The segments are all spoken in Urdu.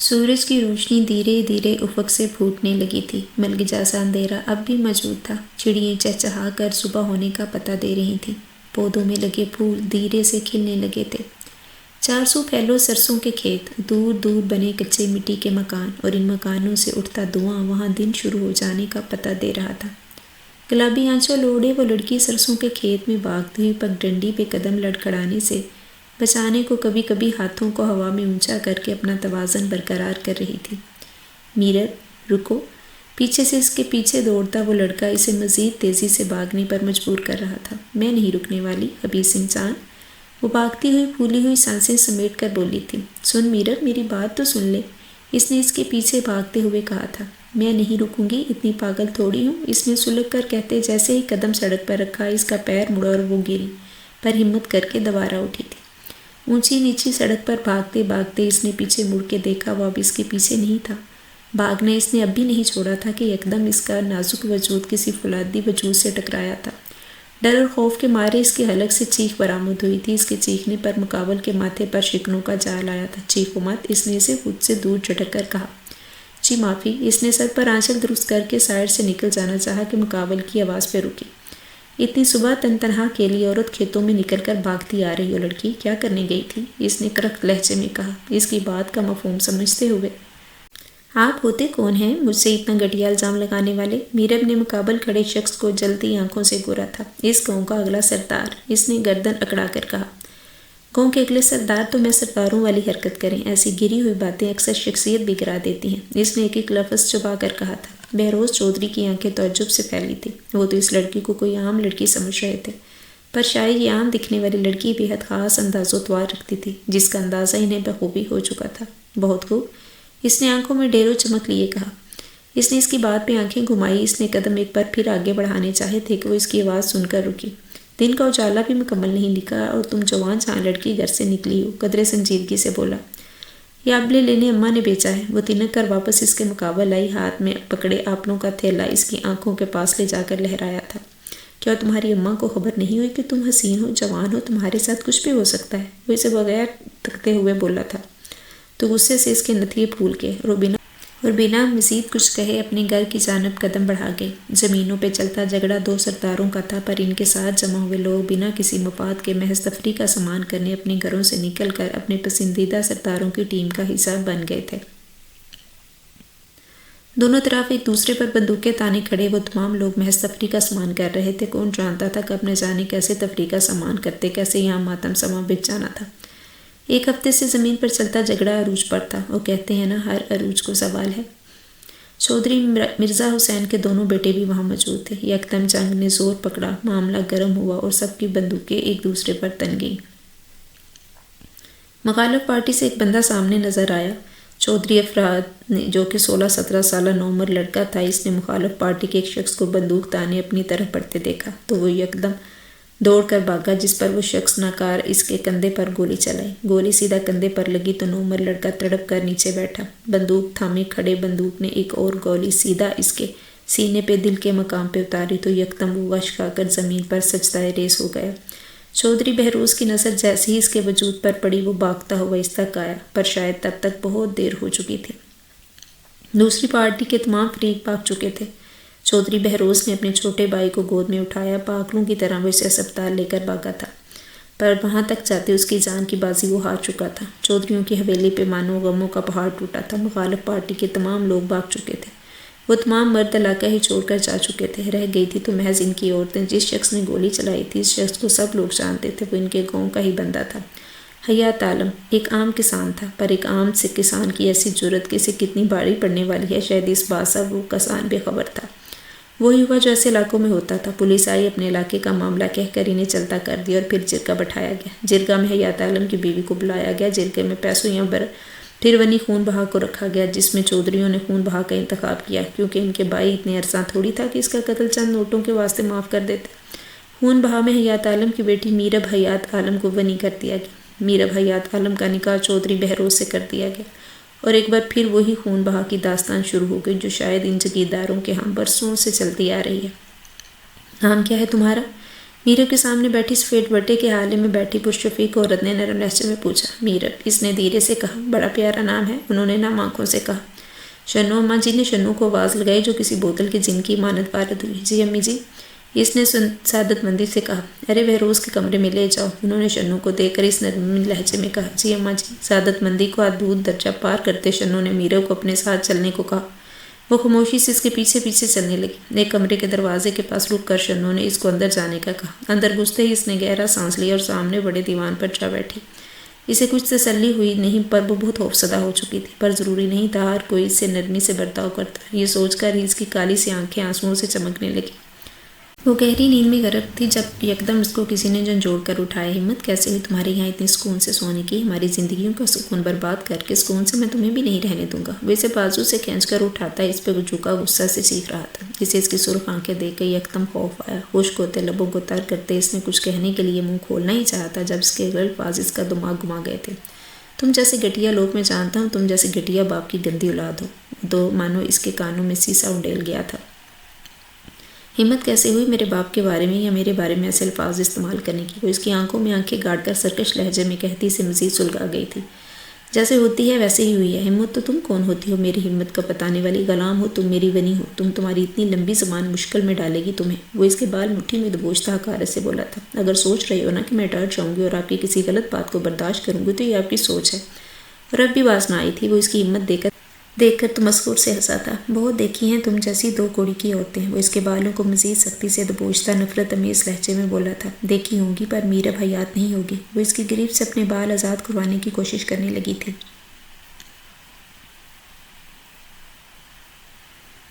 سورج کی روشنی دھیرے دھیرے افق سے پھوٹنے لگی تھی۔ ملگجا سا اندھیرا اب بھی موجود تھا۔ چڑیاں چہچہا کر صبح ہونے کا پتہ دے رہی تھیں۔ پودوں میں لگے پھول دھیرے سے کھلنے لگے تھے۔ 400 پھیلو سرسوں کے کھیت، دور دور بنے کچے مٹی کے مکان اور ان مکانوں سے اٹھتا دھواں وہاں دن شروع ہو جانے کا پتہ دے رہا تھا۔ گلابی آنچوں لوڑے وہ لڑکی سرسوں کے کھیت میں بھاگتی ہوئی پگڈنڈی پہ قدم لڑکھڑانے سے بچانے کو کبھی کبھی ہاتھوں کو ہوا میں اونچا کر کے اپنا توازن برقرار کر رہی تھی۔ میرب رکو! پیچھے سے اس کے پیچھے دوڑتا وہ لڑکا اسے مزید تیزی سے بھاگنے پر مجبور کر رہا تھا۔ میں نہیں رکنے والی، خبیث انسان! وہ بھاگتی ہوئی پھولی ہوئی سانسیں سمیٹ کر بولی تھی۔ سن میرب، میری بات تو سن لے، اس نے اس کے پیچھے بھاگتے ہوئے کہا تھا۔ میں نہیں رکوں گی، اتنی پاگل تھوڑی ہوں، اس نے سلگ کر کہتے جیسے ہی قدم سڑک پر رکھا اس کا پیر مڑا اور وہ گری، پر ہمت کر کے دوبارہ اٹھی تھی۔ اونچی نیچی سڑک پر بھاگتے بھاگتے اس نے پیچھے مڑ کے دیکھا، وہ اب اس کے پیچھے نہیں تھا۔ بھاگنا اس نے اب بھی نہیں چھوڑا تھا کہ یکدم اس کا نازک وجود کسی فولادی وجود سے ٹکرایا تھا۔ ڈر اور خوف کے مارے اس کے حلق سے چیخ برآمد ہوئی تھی۔ اس کے چیخنے پر مقابل کے ماتھے پر شکنوں کا جال آیا تھا۔ چیخو مت! اس نے اسے خود سے دور جھٹک کر کہا۔ جی معافی! اس نے سر پر آنچل درست کر کے سائڈ سے نکل جانا چاہا کہ مقابل کی آواز پہ رکی۔ اتنی صبح تن تنہا اکیلی عورت کھیتوں میں نکل کر بھاگتی آ رہی ہو لڑکی، کیا کرنے گئی تھی؟ اس نے کرخت لہجے میں کہا، اس کی بات کا مفہوم سمجھتے ہوئے۔ آپ ہوتے کون ہیں مجھ سے اتنا گھٹیا الزام لگانے والے؟ میرب نے مقابل کھڑے شخص کو جلتی آنکھوں سے گورا تھا۔ اس گاؤں کا اگلا سردار، اس نے گردن اکڑا کر کہا۔ گاؤں کے اگلے سردار تو میں سرداروں والی حرکت کریں، ایسی گری ہوئی باتیں اکثر شخصیت بھی گرا دیتی ہیں، اس نے ایک ایک لفظ چبا کر کہا تھا۔ بہروز چودھری کی آنکھیں تعجب سے پھیلی تھیں۔ وہ تو اس لڑکی کو کوئی عام لڑکی سمجھ رہے تھے، پر شاید یہ عام دکھنے والی لڑکی بے حد خاص انداز و طوار رکھتی تھی، جس کا اندازہ انہیں بخوبی ہو چکا تھا۔ بہت خوب! اس نے آنکھوں میں ڈیرو چمک لیے کہا۔ اس نے اس کی بات پہ آنکھیں گھمائی۔ اس نے قدم ایک بار پھر آگے بڑھانے چاہے تھے کہ وہ اس کی آواز سن کر رکی۔ دن کا اجالا بھی مکمل نہیں لکھا اور تم جوان جہاں لڑکی گھر سے نکلی ہو، قدرے سنجیدگی سے بولا۔ یہ آبلے لینے اماں نے بیچا ہے۔ وہ تنک کر واپس اس کے مقابل آئی، ہاتھ میں پکڑے آپلوں کا تھیلا اس کی آنکھوں کے پاس لے جا کر لہرایا تھا۔ کیا تمہاری اماں کو خبر نہیں ہوئی کہ تم حسین ہو، جوان ہو، تمہارے ساتھ کچھ بھی ہو سکتا ہے؟ وہ اسے بغیر تکتے ہوئے بولا تھا۔ تو غصے سے اس کے نتھیے پھول کے اور بنا مزید کچھ کہے اپنے گھر کی جانب قدم بڑھا گئی۔ زمینوں پہ چلتا جھگڑا دو سرداروں کا تھا، پر ان کے ساتھ جمع ہوئے لوگ بنا کسی مفاد کے محض تفریح کا سامان کرنے اپنے گھروں سے نکل کر اپنے پسندیدہ سرداروں کی ٹیم کا حصہ بن گئے تھے۔ دونوں طرف ایک دوسرے پر بندوقیں تانے کھڑے وہ تمام لوگ محض تفریح کا سامان کر رہے تھے۔ کون جانتا تھا کب نہ جانے کیسے تفریح کا سامان کرتے، کیسے یہاں ماتم سما بچ جانا تھا۔ ایک ہفتے سے زمین پر چلتا جھگڑا عروج پر تھا، وہ کہتے ہیں نا ہر عروج کو زوال ہے۔ چودھری مرزا حسین کے دونوں بیٹے بھی وہاں موجود تھے۔ یکدم جنگ نے زور پکڑا، معاملہ گرم ہوا اور سب کی بندوقیں ایک دوسرے پر تن گئیں۔ مخالف پارٹی سے ایک بندہ سامنے نظر آیا، چودھری افراد نے، جو کہ 16-17 سالہ نوعمر لڑکا تھا۔ اس نے مخالف پارٹی کے ایک شخص کو بندوق تانے اپنی طرف بڑھتے دیکھا تو وہ یکدم دوڑ کر بھاگا، جس پر وہ شخص ناکار اس کے کندھے پر گولی چلائی۔ گولی سیدھا کندھے پر لگی تو نوعمر لڑکا تڑپ کر نیچے بیٹھا۔ بندوق تھامے کھڑے بندوق نے ایک اور گولی سیدھا اس کے سینے پہ دل کے مقام پہ اتاری تو یکدم وہ وش کھا کر زمین پر سجدہ ریز ہو گیا۔ چودھری بہروز کی نظر جیسے ہی اس کے وجود پر پڑی وہ بھاگتا ہوا اس تک آیا، پر شاید تب تک بہت دیر ہو چکی تھی۔ دوسری پارٹی کے تمام فریق بھاگ چکے تھے۔ چودھری بہروز نے اپنے چھوٹے بھائی کو گود میں اٹھایا، پاگلوں کی طرح وہ اسے اسپتال لے کر بھاگا تھا، پر وہاں تک جاتے اس کی جان کی بازی وہ ہار چکا تھا۔ چودھریوں کی حویلی پہ مانو غموں کا پہاڑ ٹوٹا تھا۔ مخالف پارٹی کے تمام لوگ بھاگ چکے تھے، وہ تمام مرد علاقہ ہی چھوڑ کر جا چکے تھے، رہ گئی تھی تو محض ان کی عورتیں۔ جس شخص نے گولی چلائی تھی، اس شخص کو سب لوگ جانتے تھے، وہ ان کے گاؤں کا ہی بندہ تھا، حیات عالم، ایک عام کسان تھا، پر ایک عام سے کسان کی ایسی جرأت کہ اسے کتنی بھاری پڑنے والی ہے شاید اس بات سے وہ کسان بے خبر تھا۔ وہی ہوا جو ایسے علاقوں میں ہوتا تھا۔ پولیس آئی، اپنے علاقے کا معاملہ کہہ کر انہیں چلتا کر دیا اور پھر جرگہ بٹھایا گیا۔ جرگہ میں حیات عالم کی بیوی کو بلایا گیا۔ جرگے میں پیسوں یا پھر ونی خون بہا کو رکھا گیا، جس میں چودھریوں نے خون بہا کا انتخاب کیا، کیونکہ ان کے بھائی اتنے ارزاں تھوڑی تھا کہ اس کا قتل چند نوٹوں کے واسطے معاف کر دیتے۔ خون بہا میں حیات عالم کی بیٹی میرب حیات عالم کو ونی کر دیا گیا۔ میرب حیات عالم کا نکاح چودھری بہروز سے کر دیا گیا اور ایک بار پھر وہی خون بہا کی داستان شروع ہو گئی جو شاید ان جگیرداروں کے ہاں برسوں سے چلتی آ رہی ہے۔ نام کیا ہے تمہارا؟ میرب کے سامنے بیٹھی سفید بٹے کے حالے میں بیٹھی پرشفیق عورت نے نرم لہجے میں پوچھا۔ میرب، اس نے دھیرے سے کہا۔ بڑا پیارا نام ہے، انہوں نے نم آنکھوں سے کہا۔ شنو، اماں جی نے شنو کو آواز لگائی جو کسی بوتل کے جن کی مانند وارد ہوئی۔ جی امی جی، اس نے سعادت مندی سے کہا۔ ارے بہروز کے کمرے میں لے جاؤ، انہوں نے شنو کو دیکھ کر اس نرم لہجے میں کہا۔ جی اماں جی، سعادت مندی کو دودھ درجہ پار کرتے شنو نے میرب کو اپنے ساتھ چلنے کو کہا۔ وہ خاموشی سے اس کے پیچھے پیچھے چلنے لگی۔ ایک کمرے کے دروازے کے پاس رک کر شنو نے اس کو اندر جانے کا کہا۔ اندر گھستے ہی اس نے گہرا سانس لیا اور سامنے بڑے دیوان پر جا بیٹھی۔ اسے کچھ تسلی ہوئی نہیں، پر وہ بہت خوفزدہ ہو چکی تھی۔ پر ضروری نہیں تھا ہر کوئی اس سے نرمی سے برتاؤ کرتا، یہ سوچ کر ہی اس کی کالی سی آنکھیں آنسوؤں سے چمکنے لگی۔ وہ گہری نیند میں غرق تھی جب یکدم اس کو کسی نے جھنجھوڑ کر اٹھایا۔ ہمت کیسے ہوئی تمہارے یہاں اتنے سکون سے سونے کی؟ ہماری زندگیوں کا سکون برباد کر کے سکون سے میں تمہیں بھی نہیں رہنے دوں گا۔ وہ اسے بازو سے کھینچ کر اٹھاتا اس پہ جھکا غصہ سے چیخ رہا تھا۔ اسے اس کی سرخ آنکھیں دیکھ کر یکدم خوف آیا۔ خشک ہوتے لبوں کو تر کرتے اس نے کچھ کہنے کے لیے منہ کھولنا ہی چاہا تھا جب اس کے الفاظ اس کا دماغ گھما گئے تھے۔ تم جیسے گھٹیا لوگ میں جانتا ہوں، تم جیسے گھٹیا باپ کی گندی اولاد ہو۔ تو مانو اس کے کانوں میں سیسا اڈیل گیا تھا۔ ہمت کیسے ہوئی میرے باپ کے بارے میں یا میرے بارے میں ایسے الفاظ استعمال کرنے کی؟ وہ اس کی آنکھوں میں آنکھیں گاڑ کر سرکش لہجے میں کہتی سے مزید سلگا گئی تھی۔ جیسے ہوتی ہے ویسے ہی ہوئی ہے۔ ہمت، تو تم کون ہوتی ہو؟ میری ہمت کا بتانے والی غلام ہو تم، میری ونی ہو تم، تمہاری اتنی لمبی زبان مشکل میں ڈالے گی تمہیں۔ وہ اس کے بال مٹھی میں دبوچتا حقارت سے بولا تھا۔ اگر سوچ رہے ہو نا کہ میں ڈر جاؤں گی اور آپ کی کسی غلط بات کو برداشت کروں گی تو یہ آپ کی سوچ ہے۔ اور اب بھی باز نہ آئی تھی۔ وہ اس کی ہمت دیکھ کر تمسخر سے ہنسا تھا۔ بہت دیکھی ہیں تم جیسی دو کوڑی کی عورتیں۔ وہ اس کے بالوں کو مزید سختی سے دبوچتا نفرت امیز لہجے میں بولا تھا۔ دیکھی ہوں گی، پر میرب حیات نہیں ہوگی۔ وہ اس کی گریفت سے اپنے بال آزاد کروانے کی کوشش کرنے لگی تھی۔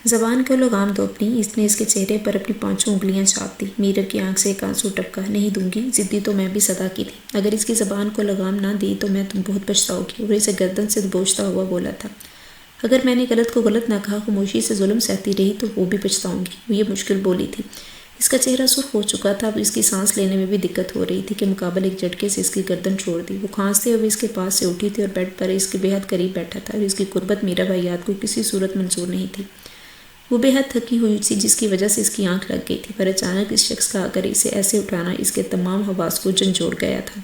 زبان کو لگام دو اپنی۔ اس نے اس کے چہرے پر اپنی پانچوں انگلیاں چاپ دی۔ میرب کی آنکھ سے ایک آنسو ٹپکا۔ نہیں دوں گی، ضدی تو میں بھی صدا کی تھی۔ اگر اس کی زبان کو لگام نہ دی تو میں تم بہت پچھتاؤ گی۔ وہ اسے گردن سے دبوچتا ہوا بولا تھا۔ اگر میں نے غلط کو غلط نہ کہا، خاموشی سے ظلم سہتی رہی تو وہ بھی پچھتاؤں گی۔ وہ یہ مشکل بولی تھی۔ اس کا چہرہ سرخ ہو چکا تھا۔ اب اس کی سانس لینے میں بھی دقت ہو رہی تھی کہ مقابل ایک جھٹکے سے اس کی گردن چھوڑ دی۔ وہ کھانستے ہوئے اس کے پاس سے اٹھی تھی اور بیڈ پر اس کے بے حد قریب بیٹھا تھا اور اس کی قربت میرب حیات کو کسی صورت منظور نہیں تھی۔ وہ بے حد تھکی ہوئی تھی جس کی وجہ سے اس کی آنکھ لگ گئی تھی، پر اچانک اس شخص کا آ کر اسے ایسے اٹھانا اس کے تمام حواس کو جھنجھوڑ گیا تھا۔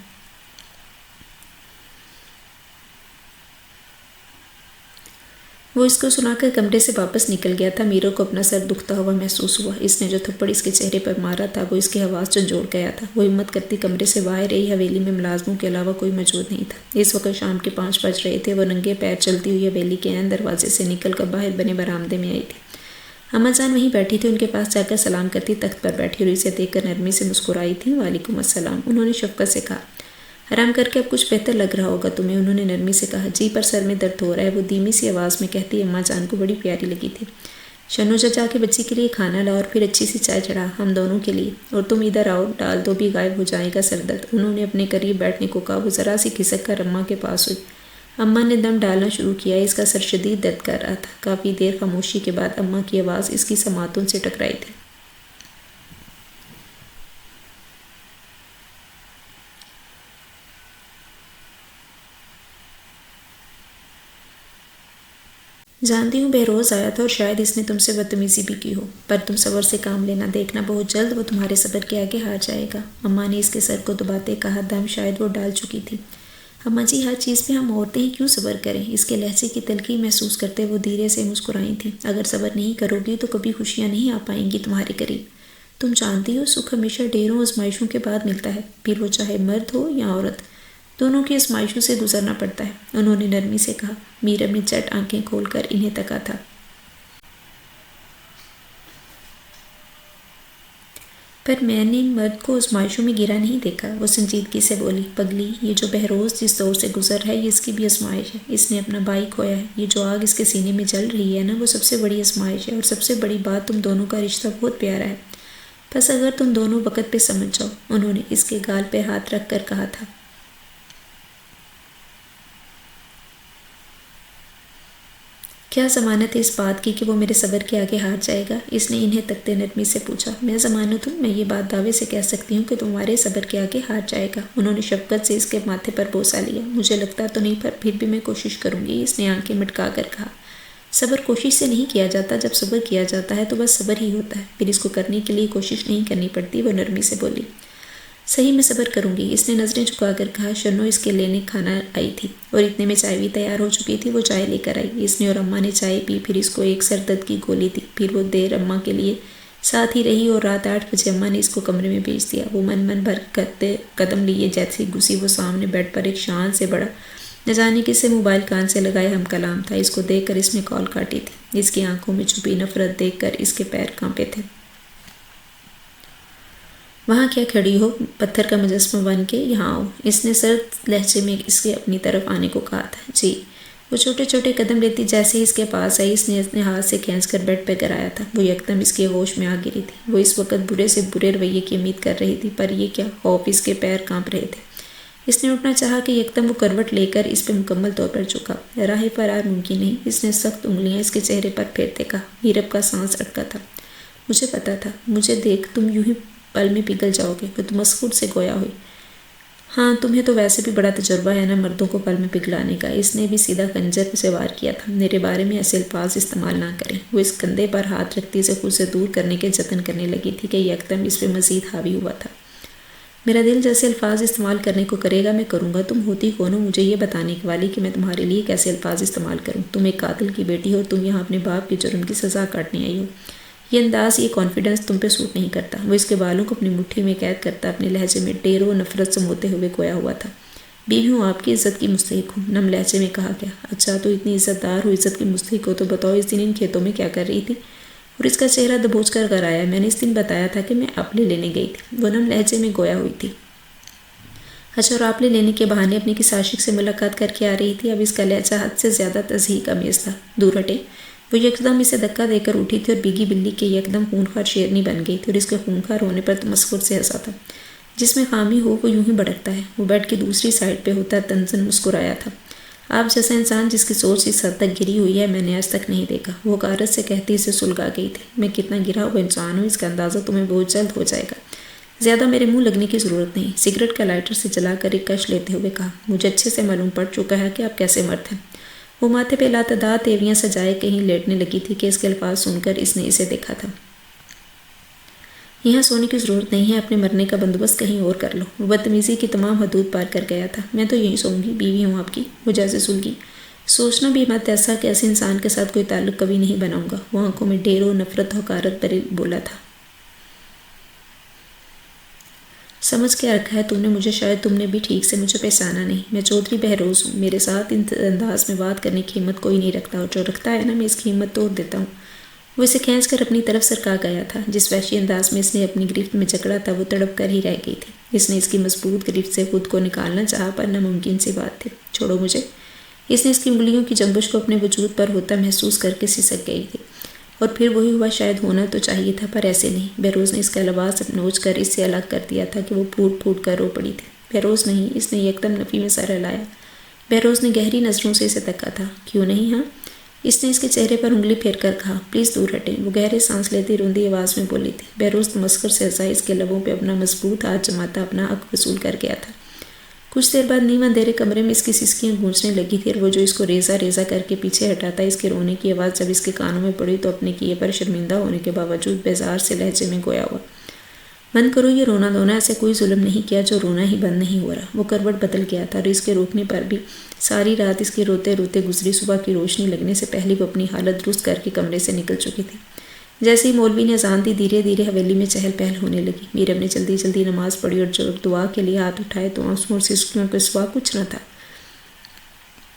وہ اس کو سنا کر کمرے سے واپس نکل گیا تھا۔ میرب کو اپنا سر دکھتا ہوا محسوس ہوا۔ اس نے جو تھپڑ اس کے چہرے پر مارا تھا وہ اس کے حواس جھنجھوڑ گیا تھا۔ وہ ہمت کرتی کمرے سے باہر رہی۔ حویلی میں ملازموں کے علاوہ کوئی موجود نہیں تھا۔ اس وقت شام کے 5 بج رہے تھے۔ وہ ننگے پیر چلتی ہوئی حویلی کے عین دروازے سے نکل کر باہر بنے برآمدے میں آئی تھی۔ اماں جان وہیں بیٹھی تھی۔ ان کے پاس جا کر سلام کرتی تخت پر بیٹھی اور اسے دیکھ کر نرمی سے مسکرائی تھی۔ وعلیکم السلام، انہوں نے شفقت سے کہا۔ آرام کر کے اب کچھ بہتر لگ رہا ہوگا تمہیں، انہوں نے نرمی سے کہا۔ جی، پر سر میں درد ہو رہا ہے، وہ دھیمی سی آواز میں کہتی اماں جان کو بڑی پیاری لگی تھی۔ شنو جا کے بچی کے لیے کھانا لا اور پھر اچھی سی چائے چڑھا، ہم دونوں کے لیے۔ اور تم ادھر آؤ، ڈال دو بھی غائب ہو جائے گا سر درد، انہوں نے اپنے قریب بیٹھنے کو کہا۔ وہ ذرا سی کھسک کر اماں کے پاس ہوئی۔ اماں نے دم ڈالنا شروع کیا۔ اس کا سر شدید درد کر رہا تھا۔ کافی دیر خاموشی کے بعد اماں کی آواز اس کی سماعتوں سے ٹکرائی تھی۔ جانتی ہوں بہروز آیا تھا اور شاید اس نے تم سے بدتمیزی بھی کی ہو، پر تم صبر سے کام لینا، دیکھنا بہت جلد وہ تمہارے صبر کے آگے ہار جائے گا۔ اماں نے اس کے سر کو دباتے کہا۔ دم شاید وہ ڈال چکی تھی۔ اماں جی، ہر چیز پہ ہم عورتیں ہی کیوں صبر کریں؟ اس کے لہجے کی تلخی محسوس کرتے وہ دھیرے سے مسکرائی تھیں۔ اگر صبر نہیں کرو گی تو کبھی خوشیاں نہیں آ پائیں گی تمہارے قریب۔ تم جانتی ہو سکھ ہمیشہ ڈھیروں آزمائشوں کے بعد ملتا ہے، پھر وہ چاہے مرد ہو یا عورت، دونوں کی آزمائشوں سے گزرنا پڑتا ہے، انہوں نے نرمی سے کہا۔ میرب نے چٹ آنکھیں کھول کر انہیں تکا تھا۔ پر میں نے مرد کو آزمائشوں میں گرا نہیں دیکھا، وہ سنجیدگی سے بولی۔ پگلی، یہ جو بہروز جس دور سے گزر ہے یہ اس کی بھی آزمائش ہے۔ اس نے اپنا بھائی کھویا ہے۔ یہ جو آگ اس کے سینے میں جل رہی ہے نا، وہ سب سے بڑی آزمائش ہے، اور سب سے بڑی بات تم دونوں کا رشتہ بہت پیارا ہے، بس اگر تم دونوں وقت پہ سمجھ جاؤ، انہوں نے اس کے گال پہ ہاتھ رکھ کر کہا تھا۔ کیا ضمانت ہے اس بات کی کہ وہ میرے صبر کے آگے ہار جائے گا؟ اس نے انہیں تکتے نرمی سے پوچھا۔ میں ضمانت ہوں، میں یہ بات دعوے سے کہہ سکتی ہوں کہ تمہارے صبر کے آگے ہار جائے گا، انہوں نے شفقت سے اس کے ماتھے پر بوسہ لیا۔ مجھے لگتا تو نہیں، پر پھر بھی میں کوشش کروں گی، اس نے آنکھیں مٹکا کر کہا۔ صبر کوشش سے نہیں کیا جاتا، جب صبر کیا جاتا ہے تو بس صبر ہی ہوتا ہے، پھر اس کو کرنے کے لیے کوشش نہیں کرنی پڑتی، وہ نرمی سے بولی۔ صحیح میں صبر کروں گی، اس نے نظریں جھکا کر کہا۔ شنو اس کے لینے کھانا آئی تھی اور اتنے میں چائے بھی تیار ہو چکی تھی۔ وہ چائے لے کر آئی، اس نے اور اماں نے چائے پی، پھر اس کو ایک سر درد کی گولی دی، پھر وہ دیر اماں کے لیے ساتھ ہی رہی اور رات 8 بجے اماں نے اس کو کمرے میں بھیج دیا۔ وہ من بھر کرتے قدم لیے جیسے گھسی وہ سامنے بیڈ پر ایک شان سے بڑا نہ جانے کس سے موبائل کان سے لگائے ہم کلام تھا۔ اس کو دیکھ کر اس نے کال کاٹی تھی۔ اس کی آنکھوں میں چھپی نفرت دیکھ کر اس کے پیر کانپے تھے۔ وہاں کیا کھڑی ہو، پتھر کا مجسمہ بن کے، یہاں آؤ، اس نے سرد لہجے میں اس کے اپنی طرف آنے کو کہا تھا۔ جی۔ وہ چھوٹے چھوٹے قدم لیتی جیسے ہی اس کے پاس آئی، اس نے اپنے ہاتھ سے کھینچ کر بیڈ پہ گرایا تھا۔ وہ یکدم اس کے ہوش میں آ گری تھی۔ وہ اس وقت برے سے برے رویے کی امید کر رہی تھی، پر یہ کیا، خوف اس کے پیر کانپ رہے تھے۔ اس نے اٹھنا چاہا کہ یکدم وہ کروٹ لے کر اس پہ مکمل طور پر جھکا۔ راہ فرار ممکن نہیں، اس نے سخت انگلیاں اس کے چہرے پر پھیرتے کہا۔ میرب کا سانس اٹکا تھا۔ مجھے پتا تھا، مجھے دیکھ تم یوں ہی پل میں پگھل جاؤ گے۔ وہ تمسخر سے گویا ہوئی۔ ہاں، تمہیں تو ویسے بھی بڑا تجربہ ہے نا مردوں کو پل میں پگھلانے کا۔ اس نے بھی سیدھا خنجر سے وار کیا تھا۔ میرے بارے میں ایسے الفاظ استعمال نہ کریں۔ وہ اس کندھے پر ہاتھ رکھتی سے خود سے دور کرنے کے جتن کرنے لگی تھی کہ یکدم اس پہ مزید حاوی ہوا تھا۔ میرا دل جیسے الفاظ استعمال کرنے کو کرے گا میں کروں گا۔ تم ہوتی کون ہو مجھے یہ بتانے والی کہ میں تمہارے لیے کیسے الفاظ استعمال کروں؟ تم ایک قاتل کی بیٹی ہو، تم یہاں اپنے باپ کے جرم کی سزا کاٹنے آئی ہو۔ یہ انداز، یہ کانفیڈنس تم پہ سوٹ نہیں کرتا۔ وہ اس کے بالوں کو اپنی مٹھی میں قید کرتا اپنے لہجے میں ڈیر و نفرت سموتے ہوئے گویا ہوا تھا۔ بیوی ہوں، آپ کی عزت کی مستحق ہوں، نم لہجے میں کہا گیا۔ اچھا، تو اتنی عزت دار ہو، عزت کی مستحق ہو، تو بتاؤ اس دن ان کھیتوں میں کیا کر رہی تھی؟ اور اس کا چہرہ دبوچ کر غر آیا۔ میں نے اس دن بتایا تھا کہ میں اپلے لینے گئی تھی، وہ نم لہجے میں گویا ہوئی تھی۔ اچھا، اور اپلے لینے کے بہانے اپنی کس عاشق سے ملاقات کر کے آ رہی تھی؟ اب اس کا لہجہ حد سے زیادہ تضحیک آمیز تھا۔ دور ہٹے۔ وہ یکدم اسے دھکا دے کر اٹھی تھی اور بھیگی بلی کے یکدم خونخوار شیرنی بن گئی تھی اور اس کے خونخوار ہونے پر تمسخر سے ہنسا تھا۔ جس میں خامی ہو وہ یوں ہی بھڑکتا ہے۔ وہ بیڈ کی دوسری سائڈ پہ ہوتا تنزن مسکرایا تھا۔ آپ جیسا انسان جس کی سوچ اس حد تک گری ہوئی ہے میں نے آج تک نہیں دیکھا، وہ حقارت سے کہتی اسے سلگا گئی تھی۔ میں کتنا گرا ہوا انسان ہوں، اس کا اندازہ تمہیں بہت جلد ہو جائے گا۔ زیادہ میرے منہ لگنے کی ضرورت نہیں۔ سگریٹ کا لائٹر سے جلا کر ایک کش لیتے ہوئے کہا۔ مجھے اچھے سے معلوم پڑ چکا ہے کہ آپ کیسے مرد ہیں۔ وہ ماتھے پہ لاتعداد تیویاں سجائے کہیں لیٹنے لگی تھی کہ اس کے الفاظ سن کر اس نے اسے دیکھا تھا۔ یہاں سونے کی ضرورت نہیں ہے، اپنے مرنے کا بندوبست کہیں اور کر لو۔ وہ بدتمیزی کی تمام حدود پار کر گیا تھا۔ میں تو یہیں سوؤں گی، بیوی ہوں آپ کی۔ وہ جیسے سلگی۔ سوچنا بھی مت ایسا کہ ایسے انسان کے ساتھ کوئی تعلق کبھی نہیں بناؤں گا۔ وہ آنکھوں میں ڈیر و نفرت حقارت بھرے بولا تھا۔ سمجھ کے رکھا ہے تم نے مجھے، شاید تم نے بھی ٹھیک سے مجھے پہچانا نہیں۔ میں چودھری بہروز ہوں، میرے ساتھ ان انداز میں بات کرنے کی ہمت کوئی نہیں رکھتا، اور جو رکھتا ہے نا میں اس کی ہمت توڑ دیتا ہوں۔ وہ اسے کھینچ کر اپنی طرف سرکا گیا تھا۔ جس وحشی انداز میں اس نے اپنی گرفت میں جکڑا تھا وہ تڑپ کر ہی رہ گئی تھی۔ اس نے اس کی مضبوط گرفت سے خود کو نکالنا چاہا پر ناممکن سی بات تھی۔ چھوڑو مجھے۔ اس نے اس کی انگلیوں کی جنبش کو اپنے وجود پر ہوتا محسوس کر کے سسک گئی تھی۔ اور پھر وہی ہوا شاید ہونا تو چاہیے تھا پر ایسے نہیں۔ بہروز نے اس کا لباس نوچ کر اس سے الگ کر دیا تھا کہ وہ پھوٹ پھوٹ کر رو پڑی تھی۔ بہروز نہیں، اس نے یکدم نفی میں سر ہلایا۔ بہروز نے گہری نظروں سے اسے تکا تھا۔ کیوں نہیں؟ ہاں، اس نے اس کے چہرے پر انگلی پھیر کر کہا۔ پلیز دور ہٹیں۔ وہ گہرے سانس لیتی روندی آواز میں بولی تھی۔ بہروز تمسخر سے ہنسا، اس کے لبوں پہ اپنا مضبوط ہاتھ جماتا اپنا حق وصول کر گیا تھا۔ کچھ دیر بعد نیویں اندھیرے کمرے میں اس کی سسکیاں گونجنے لگی تھی اور وہ جو اس کو ریزہ ریزہ کر کے پیچھے ہٹاتا اس کے رونے کی آواز جب اس کے کانوں میں پڑی تو اپنے کیے پر شرمندہ ہونے کے باوجود بیزار سے لہجے میں گویا ہوا۔ بند کرو یہ رونا دھونا، ایسے کوئی ظلم نہیں کیا جو رونا ہی بند نہیں ہو رہا۔ وہ کروٹ بدل گیا تھا اور اس کے روکنے پر بھی ساری رات اس کے روتے روتے گزری۔ صبح کی روشنی لگنے سے پہلے وہ اپنی حالت درست کر کے کمرے سے نکل چکی تھی۔ جیسے ہی مولوی نے اذان دی دھیرے دھیرے حویلی میں چہل پہل ہونے لگی۔ میرب نے جلدی جلدی نماز پڑھی اور جب دعا کے لیے ہاتھ اٹھائے تو آنسوں اور سسکیوں کے سوا کچھ نہ تھا۔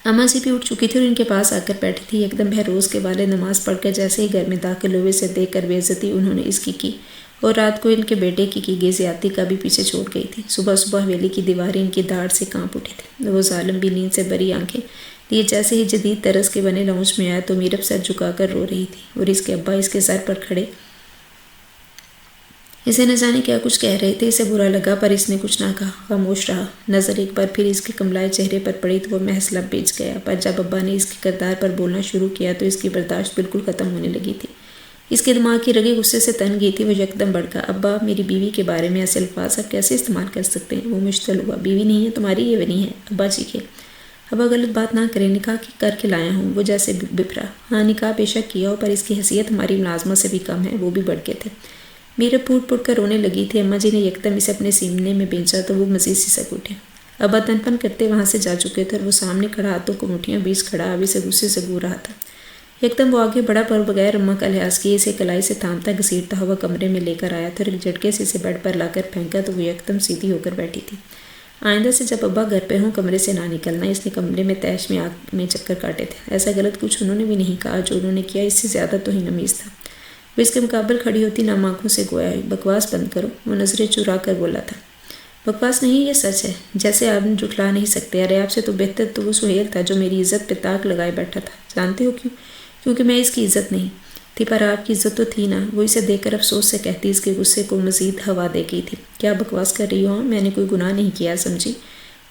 اماں جی بھی اٹھ چکی تھی اور ان کے پاس آ کر بیٹھی تھی۔ یکدم بہروز کے والد نماز پڑھ کر جیسے ہی گھر میں داخل ہوئے سے دیکھ کر بے عزتی انہوں نے اس کی اور رات کو ان کے بیٹے کی گئی زیادتی کا بھی پیچھے چھوڑ گئی تھی۔ صبح صبح حویلی کی دیواریں ان کی داڑھ سے کانپ اٹھی تھی۔ وہ ظالم بھی نیند سے بری آنکھیں لیے جیسے ہی جدید طرز کے بنے لاؤنج میں آیا تو میرب سر جھکا کر رو رہی تھی اور اس کے ابا اس کے سر پر کھڑے اسے نہ جانے کیا کچھ کہہ رہے تھے۔ اسے برا لگا پر اس نے کچھ نہ کہا، خاموش رہا۔ نظر ایک بار پھر اس کے کملائے چہرے پر پڑی تو وہ محض لب بیچ گیا، پر جب ابا نے اس کے کردار پر بولنا شروع کیا تو اس کی برداشت بالکل ختم ہونے لگی تھی۔ اس کے دماغ کی رگیں غصے سے تن گئی تھی۔ وہ یکدم بڑکا۔ ابا، میری بیوی کے بارے میں ایسے الفاظ آپ کیسے استعمال کر سکتے ہیں؟ وہ مشتعل ہوا۔ بیوی نہیں ہے تمہاری، یہ بنی ہے۔ ابا چیخے۔ ابا غلط بات نہ کریں، نکاح کر کے لایا ہوں۔ وہ جیسے بپھرا۔ ہاں نکاح بے شک کیا ہو، پر اس کی حیثیت ہماری ملازمت سے بھی کم ہے، وہ بھی بڑھ کے تھے۔ میرا پھوٹ پھوٹ کر رونے لگی تھی۔ اماں جی نے یکدم اسے اپنے سینے میں بھیجا تو وہ مزید سسک اٹھے۔ ابا تن پن کرتے وہاں سے جا چکے تھے اور وہ سامنے کھڑا ہاتھوں کو مٹھیاں بیچ کھڑا ابھی سے غصے سے گور رہا تھا۔ یکدم وہ آگے بڑھا پر بغیر اماں کا لحاظ کیے اسے کلائی سے تھامتا گھسیٹتا ہوا کمرے میں لے کر آیا تھا اور ایک جھٹکے سے اسے بیڈ پر لا کر پھینکا تو وہ یکدم سیدھی ہو کر بیٹھی تھی۔ آئندہ سے جب ابا گھر پہ ہوں کمرے سے نہ نکلنا۔ اس نے کمرے میں تیش میں آگ میں چکر کاٹے تھے۔ ایسا غلط کچھ انہوں نے بھی نہیں کہا، جو انہوں نے کیا اس سے زیادہ توہین آمیز تھا۔ وہ اس کے مقابل کھڑی ہوتی نم آنکھوں سے گویا ہوئی۔ بکواس بند کرو، وہ نظریں چرا کر بولا تھا۔ بکواس نہیں، یہ سچ ہے، جیسے آپ جھٹلا نہیں سکتے۔ ارے آپ سے تو بہتر تو وہ سہیل تھا جو میری عزت پہ طاق لگائے بیٹھا تھا۔ جانتے ہو کیوں؟ کیونکہ میں اس کی عزت نہیں تھی، پر آپ کی عزت تو تھی نا۔ وہ اسے دیکھ کر افسوس سے کہتی، اس کے غصے کو مزید ہوا دے گئی تھی۔ کیا بکواس کر رہی ہو؟ میں نے کوئی گناہ نہیں کیا، سمجھی؟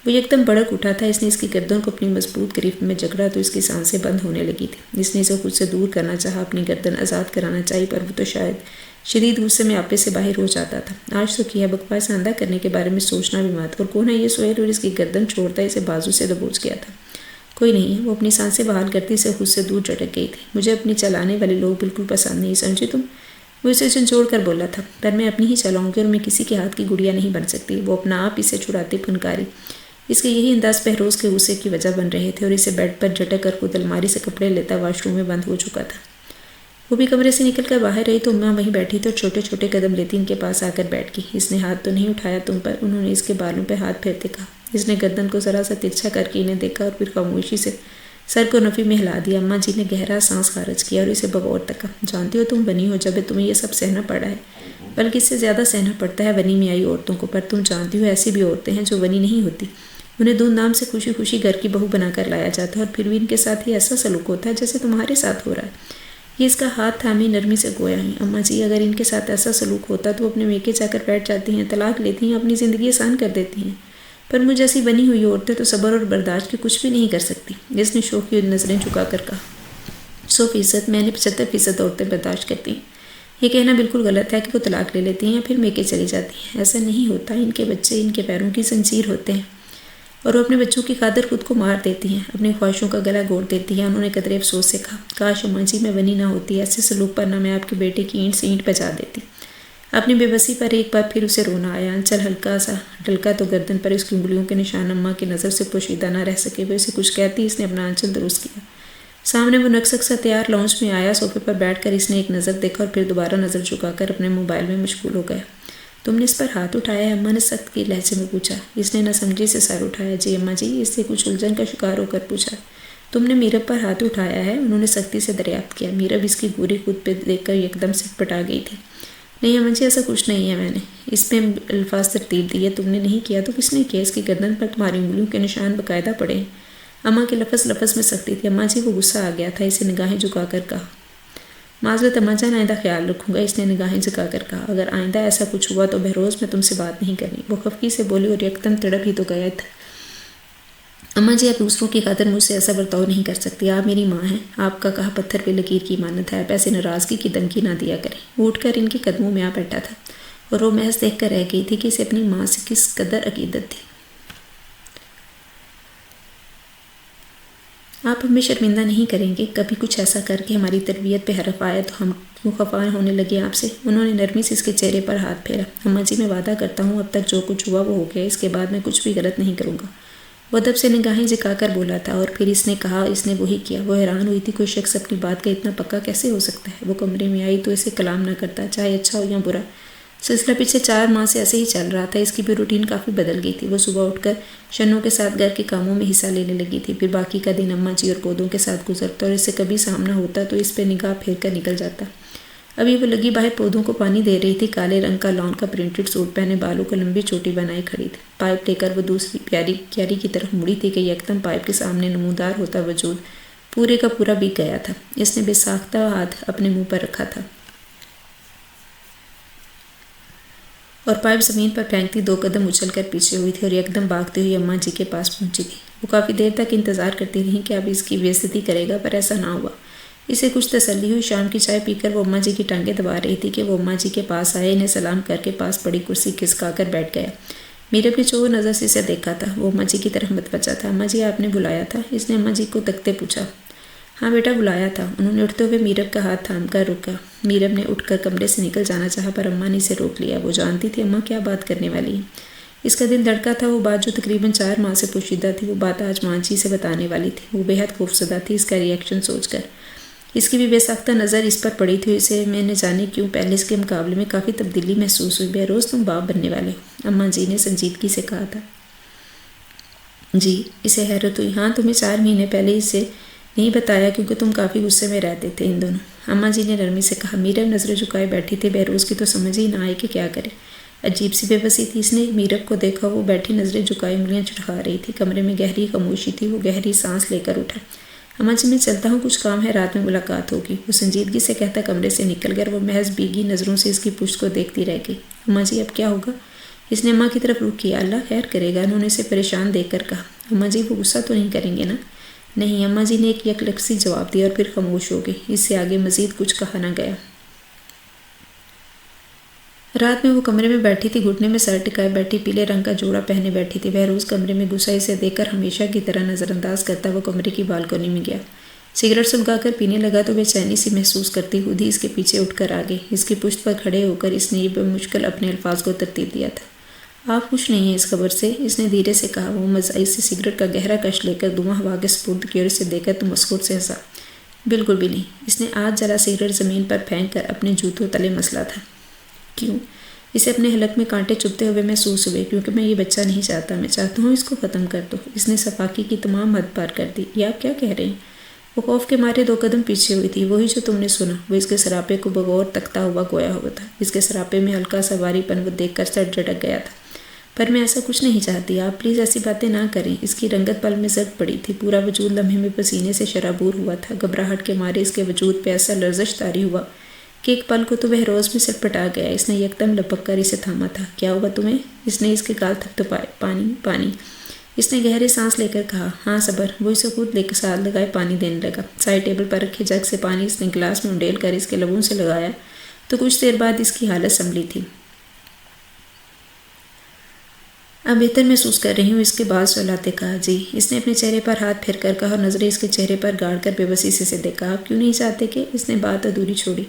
وہ یکدم بڑک اٹھا تھا۔ اس نے اس کی گردن کو اپنی مضبوط گرفت میں جکڑا تو اس کی سانسیں بند ہونے لگی تھی۔ اس نے اسے خود سے دور کرنا چاہا، اپنی گردن آزاد کرانا چاہی، پر وہ تو شاید شدید غصے میں آپے سے باہر ہو جاتا تھا۔ آج تو کیا، بکواس آئندہ کرنے کے بارے میں سوچنا بھی مت۔ اور کون ہے یہ سہیل؟ اور اس کی گردن چھوڑتا اسے بازو سے دبوچ گیا تھا۔ کوئی نہیں ہے۔ وہ اپنی سانسیں بحال کرتی اسے خود سے دور جھٹک گئی تھی۔ مجھے اپنی چلانے والے لوگ بالکل پسند نہیں، سمجھے تم؟ وہ اسے جھنجھوڑ کر بولا تھا۔ پر میں اپنی ہی چلاؤں گی اور میں کسی کے ہاتھ کی گڑیا نہیں بن سکتی۔ وہ اپنا آپ اسے چھڑاتی پھنکاری۔ اس کے یہی انداز بہروز کے غصے کی وجہ بن رہے تھے اور اسے بیڈ پر جھٹک کر خود الماری سے کپڑے لیتا واش روم میں بند ہو چکا تھا۔ وہ بھی کمرے سے نکل کر باہر رہی تو اماں وہیں بیٹھی تھی اور چھوٹے چھوٹے قدم لیتی ان کے پاس آ کر بیٹھ گئی۔ اس نے ہاتھ تو نہیں اٹھایا تم پر؟ انہوں نے اس کے بالوں پہ ہاتھ پھیرتے کہا۔ اس نے گردن کو ذرا سا ترچھا کر کے انہیں دیکھا اور پھر خاموشی سے سر کو نفی میں ہلا دیا۔ اماں جی نے گہرا سانس خارج کیا اور اسے بغور تکا۔ جانتی ہو تم بنی ہو جب تمہیں یہ سب سہنا پڑا ہے، بلکہ اس سے زیادہ سہنا پڑتا ہے بنی میں آئی عورتوں کو۔ پر تم جانتی ہو ایسی بھی عورتیں ہیں جو بنی نہیں ہوتی، انہیں دھوم دھام سے خوشی خوشی گھر کی بہو بنا کر لایا جاتا ہے اور پھر بھی ان کے ساتھ ہی ایسا سلوک ہوتا ہے جیسے تمہارے ساتھ ہو رہا ہے۔ یہ اس کا ہاتھ تھامی نرمی سے گویا ہے۔ اماں جی اگر ان کے ساتھ ایسا سلوک ہوتا تو وہ اپنے میکے جا کر بیٹھ جاتی ہیں، طلاق لیتی ہیں، اپنی زندگی آسان کر دیتی ہیں۔ پر مجھ جیسی بنی ہوئی عورتیں تو صبر اور برداشت کے کچھ بھی نہیں کر سکتی۔ جس نے شوخی نظریں جھکا کر کہا۔ 100%، میں نے 75% عورتیں برداشت کرتی ہیں۔ یہ کہنا بالکل غلط ہے کہ وہ طلاق لے لیتی ہیں یا پھر میکے چلی جاتی ہیں۔ ایسا نہیں ہوتا، ان کے بچے ان کے پیروں کی زنجیر ہوتے ہیں اور وہ اپنے بچوں کی خاطر خود کو مار دیتی ہیں، اپنی خواہشوں کا گلا گھونٹ دیتی ہیں۔ انہوں نے قدرے افسوس سے کہا، کاش اماں جی میں بنی نہ ہوتی، ایسے سلوک پر نہ میں آپ کے بیٹے کی اینٹ سے اینٹ بجا دیتی۔ اپنی بے بسی پر ایک بار پھر اسے رونا آیا۔ انچل ہلکا سا ڈلکا تو گردن پر اس کی انگلیوں کے نشان اماں کی نظر سے پوشیدہ نہ رہ سکے۔ وہ اسے کچھ کہتی، اس نے اپنا انچل درست کیا۔ سامنے وہ نکسک سا تیار لاؤنج میں آیا۔ صوفے پر بیٹھ کر اس نے ایک نظر دیکھا اور پھر دوبارہ نظر جھکا کر اپنے موبائل میں مشغول ہو گیا۔ تم نے اس پر ہاتھ اٹھایا ہے؟ اماں نے سخت کے لہجے میں پوچھا۔ اس نے نہ سمجھی سے سر اٹھایا۔ جی اماں جی، اس سے کچھ الجھن کا شکار ہو کر پوچھا۔ تم نے میرب پر ہاتھ اٹھایا ہے؟ انہوں نے سختی سے دریافت کیا۔ میرب اس کی گوری خود پہ دیکھ کر یکدم سے پٹا گئی تھی۔ نہیں اماں جی، ایسا کچھ نہیں ہے، میں نے اس میں الفاظ ترتیب دیے، تم نے نہیں کیا تو کس نے کیا؟ اس کی گردن پر تمہاری انگلیوں کے نشان باقاعدہ پڑے ہیں۔ اماں کے لفظ میں سختی تھی۔ اماں جی، وہ غصہ آ گیا تھا، اسے نگاہیں جھکا کر کہا۔ معذرت اماں جان، آئندہ خیال رکھوں گا، اس نے نگاہیں جھکا کر کہا۔ اگر آئندہ ایسا کچھ ہوا تو بہروز میں تم سے بات نہیں کرنی، وہ خفگی سے بولی اور یکدم تڑپ ہی تو گیا تھا۔ اماں جی، آپ دوسروں کی خاطر مجھ سے ایسا برتاؤ نہیں کر سکتی، آپ میری ماں ہیں، آپ کا کہا پتھر پہ لکیر کی مانت ہے، آپ ایسے ناراضگی کی دھمکی نہ دیا کریں۔ وہ اٹھ کر ان کے قدموں میں آ بیٹھا تھا اور وہ محض دیکھ کر رہ گئی تھی کہ اسے اپنی ماں سے کس قدر عقیدت تھی۔ آپ ہمیں شرمندہ نہیں کریں گے کبھی کچھ ایسا کر کے ہماری تربیت پہ حرف آیا تو ہم کیوں خفا ہونے لگے آپ سے؟ انہوں نے نرمی سے اس کے چہرے پر ہاتھ پھیرا۔ اماں جی، میں وعدہ کرتا ہوں اب تک جو کچھ ہوا وہ ہو گیا، اس کے بعد میں کچھ بھی غلط نہیں کروں گا۔ وہ ادب سے نگاہیں جھکا کر بولا تھا اور پھر اس نے کہا اس نے وہی کیا۔ وہ حیران ہوئی تھی، کوئی شخص اپنی بات کا اتنا پکا کیسے ہو سکتا ہے؟ وہ کمرے میں آئی تو اسے کلام نہ کرتا، چاہے اچھا ہو یا برا۔ سلسلہ پچھلے 4 ماہ سے ایسے ہی چل رہا تھا۔ اس کی بھی روٹین کافی بدل گئی تھی۔ وہ صبح اٹھ کر شنوں کے ساتھ گھر کے کاموں میں حصہ لینے لگی تھی، پھر باقی کا دن اماں جی اور پودوں کے ساتھ گزرتا اور اس سے کبھی سامنا ہوتا تو اس پہ نگاہ پھیر کر نکل جاتا۔ ابھی وہ لگی باہر پودوں کو پانی دے رہی تھی، کالے رنگ کا لان کا پرنٹڈ سوٹ پہنے، بالوں کو لمبی چوٹی بنائے کھڑی تھی۔ پائپ لے کر وہ دوسری پیاری کیاری کی طرف مڑی تھی کہ یکدم پائپ کے سامنے نمودار ہوتا وجود پورے کا پورا بک گیا تھا۔ اس نے بے ساختہ ہاتھ اپنے منہ پر رکھا تھا اور پائپ زمین پر پھینکتی 2 قدم اچھل کر پیچھے ہوئی تھی اور یکدم بھاگتی ہوئی اماں جی کے پاس پہنچی تھی۔ وہ کافی دیر تک انتظار کرتی رہی کہ اب اس کی بے عزتی کرے گا، پر ایسا نہ ہوا۔ اسے کچھ تسلی ہوئی۔ شام کی چائے پی کر وہ اماں جی کی ٹانگیں دبا رہی تھی کہ وہ اماں جی کے پاس آئے، انہیں سلام کر کے پاس پڑی کرسی کھسکا کر بیٹھ گیا۔ میرب نے چور نظر سے اسے دیکھا تھا، وہ اماں جی کی طرف متوجہ تھا۔ اماں جی آپ نے بلایا تھا؟ اس نے اماں جی کو تکتے پوچھا۔ ہاں بیٹا بلایا تھا۔ انہوں نے اٹھتے ہوئے میرب کا ہاتھ تھام کر رکا۔ میرب نے اٹھ کر کمرے سے نکل جانا چاہا پر اماں نے اسے روک لیا۔ وہ جانتی تھی اماں کیا بات کرنے والی ہیں۔ اس کا دل دھڑکا تھا، وہ بات جو تقریباً 4 ماہ سے پوشیدہ تھی، وہ بات آج ماں جی سے بتانے والی تھی۔ وہ بے حد خوفزدہ تھی اس کا ری ایکشن سوچ کر۔ اس کی بھی بے ساختہ نظر اس پر پڑی تھی، اسے میں نے جانے کیوں پہلے اس کے مقابلے میں کافی تبدیلی محسوس ہوئی۔ بہروز تم باپ بننے والے ہو، اماں جی نے سنجیدگی سے کہا تھا۔ جی، اسے حیرت ہوئی۔ ہاں، تمہیں 4 مہینے پہلے اسے نہیں بتایا کیونکہ تم کافی غصے میں رہتے تھے ان دونوں، اماں جی نے نرمی سے کہا۔ میرب نظریں جھکائے بیٹھی تھی، بہروز کی تو سمجھ ہی نہ آئی کہ کیا کرے۔ عجیب سی بے بسی تھی۔ اس نے میرب کو دیکھا، وہ بیٹھی نظریں جھکائے انگلیاں چٹکا رہی تھی۔ کمرے میں گہری خاموشی تھی۔ وہ گہری سانس لے کر اٹھا۔ اماں جی میں چلتا ہوں، کچھ کام ہے، رات میں ملاقات ہوگی، وہ سنجیدگی سے کہتا کمرے سے نکل گیا۔ وہ محض بھیگی نظروں سے اس کی پشت کو دیکھتی رہ گئی۔ اماں جی اب کیا ہوگا؟ اس نے اماں کی طرف رخ کیا۔ اللہ خیر کرے گا، انہوں نے اسے پریشان دیکھ کر کہا۔ اماں جی وہ غصہ تو نہیں کریں گے نا؟ نہیں، اماں جی نے ایک یکلفظی جواب دیا اور پھر خاموش ہو گئی۔ اس سے آگے مزید کچھ کہا نہ گیا۔ رات میں وہ کمرے میں بیٹھی تھی، گھٹنے میں سر ٹکائے بیٹھی، پیلے رنگ کا جوڑا پہنے بیٹھی تھی۔ بہروز کمرے میں گھسا، اسے دیکھ کر ہمیشہ کی طرح نظر انداز کرتا وہ کمرے کی بالکونی میں گیا۔ سگریٹ سلگا کر پینے لگا تو بے چینی سی محسوس کرتی خود ہی اس کے پیچھے اٹھ کر آ گئی۔ اس کی پشت پر کھڑے ہو کر اس نے بمشکل اپنے الفاظ کو ترتیب دیا تھا۔ آپ خوش نہیں ہیں اس خبر سے؟ اس نے دھیرے سے کہا۔ وہ مزاحی سے سگریٹ کا گہرا کش لے کر دھواں ہوا کے سپرد کیا اور اسے دیکھ کر تمسخر سے ہنسا۔ بالکل بھی نہیں۔ اس نے آج جلا سگریٹ زمین پر پھینک کر اپنے جوتوں تلے مسلا تھا۔ کیوں؟ اسے اپنے حلق میں کانٹے چبھتے ہوئے محسوس ہوئے۔ کیونکہ میں یہ بچہ نہیں چاہتا، میں چاہتا ہوں اس کو ختم کر دو۔ اس نے صفاقی کی تمام حد پار کر دی۔ یہ آپ کیا کہہ رہے ہیں؟ وہ خوف کے مارے 2 قدم پیچھے ہوئی تھی۔ وہی جو تم نے سنا۔ وہ اس کے سراپے کو بغور تکتا ہوا گویا ہوا تھا۔ اس کے سراپے میں ہلکا سا بھاری پن وہ دیکھ کر سر جھٹک گیا تھا۔ پر میں ایسا کچھ نہیں چاہتی، آپ پلیز ایسی باتیں نہ کریں۔ اس کی رنگت پل میں زرد پڑی تھی، پورا وجود لمحے میں پسینے سے شرابور ہوا تھا۔ گھبراہٹ کے مارے اس کے وجود پہ ایسا لرزش طاری ہوا کہ ایک پل کو تو بہروز میں سٹپٹا گیا۔ اس نے یکدم لپک کر اسے تھاما تھا۔ کیا ہوا تمہیں؟ اس نے اس کے گال تھپتھپائے۔ پانی، پانی، اس نے گہرے سانس لے کر کہا۔ ہاں صبر۔ وہ اسے خود لے کے ساتھ لگائے پانی دینے لگا۔ سائڈ ٹیبل پر رکھے جگ سے پانی اس نے گلاس میں انڈیل کر اس کے لبوں سے لگایا تو کچھ دیر بعد اس کی حالت سنبھلی تھی۔ اب بہتر محسوس کر رہی ہوں، اس کے بال سہلاتے کہا۔ جی، اس نے اپنے چہرے پر ہاتھ پھیر کر کہا اور نظریں اس کے چہرے پر گاڑ کر بے بسی سے دیکھا۔ آپ کیوں نہیں چاہتے کہ؟ اس نے بات ادھوری چھوڑی۔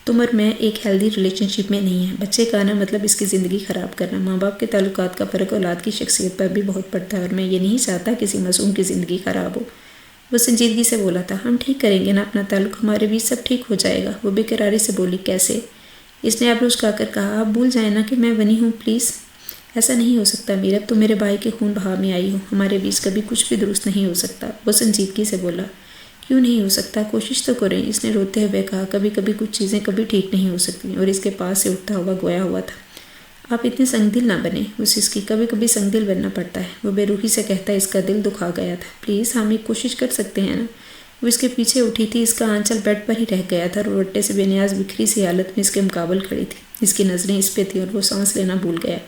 تم اور میں ایک ہیلدی ریلیشن شپ میں نہیں ہیں۔ بچے کا آنا مطلب اس کی زندگی خراب کرنا۔ ماں باپ کے تعلقات کا فرق اولاد کی شخصیت پر بھی بہت پڑتا ہے اور میں یہ نہیں چاہتا کسی معصوم کی زندگی خراب ہو۔ وہ سنجیدگی سے بولا تھا۔ ہم ٹھیک کریں گے نا اپنا تعلق، ہمارے بیچ سب ٹھیک ہو جائے گا۔ وہ بے قراری سے بولی۔ کیسے؟ اس نے ابروج کھا کر کہا۔ آپ بھول جائیں نا کہ میں بنی ہوں، پلیز۔ ایسا نہیں ہو سکتا میرب، تم میرے بھائی کے خون بہا میں آئی ہو، ہمارے بیچ کبھی کچھ بھی درست نہیں ہو سکتا۔ وہ سنجیدگی سے بولا۔ کیوں نہیں ہو سکتا؟ کوشش تو کریں، اس نے روتے ہوئے کہا۔ کبھی کبھی کچھ چیزیں کبھی ٹھیک نہیں ہو سکتی، اور اس کے پاس سے اٹھتا ہوا گویا ہوا تھا۔ آپ اتنے سنگ دل نہ بنیں، اس کی کبھی کبھی سنگ دل بننا پڑتا ہے۔ وہ بے روحی سے کہتا اس کا دل دکھا گیا تھا۔ پلیز ہم ایک کوشش کر سکتے ہیں نا؟ وہ اس کے پیچھے اٹھی تھی، اس کا آنچل بیڈ پر ہی رہ گیا تھا، روٹے سے بے نیاز بکھری سی حالت میں اس کے مقابل کھڑی تھی۔ اس کی نظریں اس پہ تھیں اور وہ سانس لینا بھول گیا۔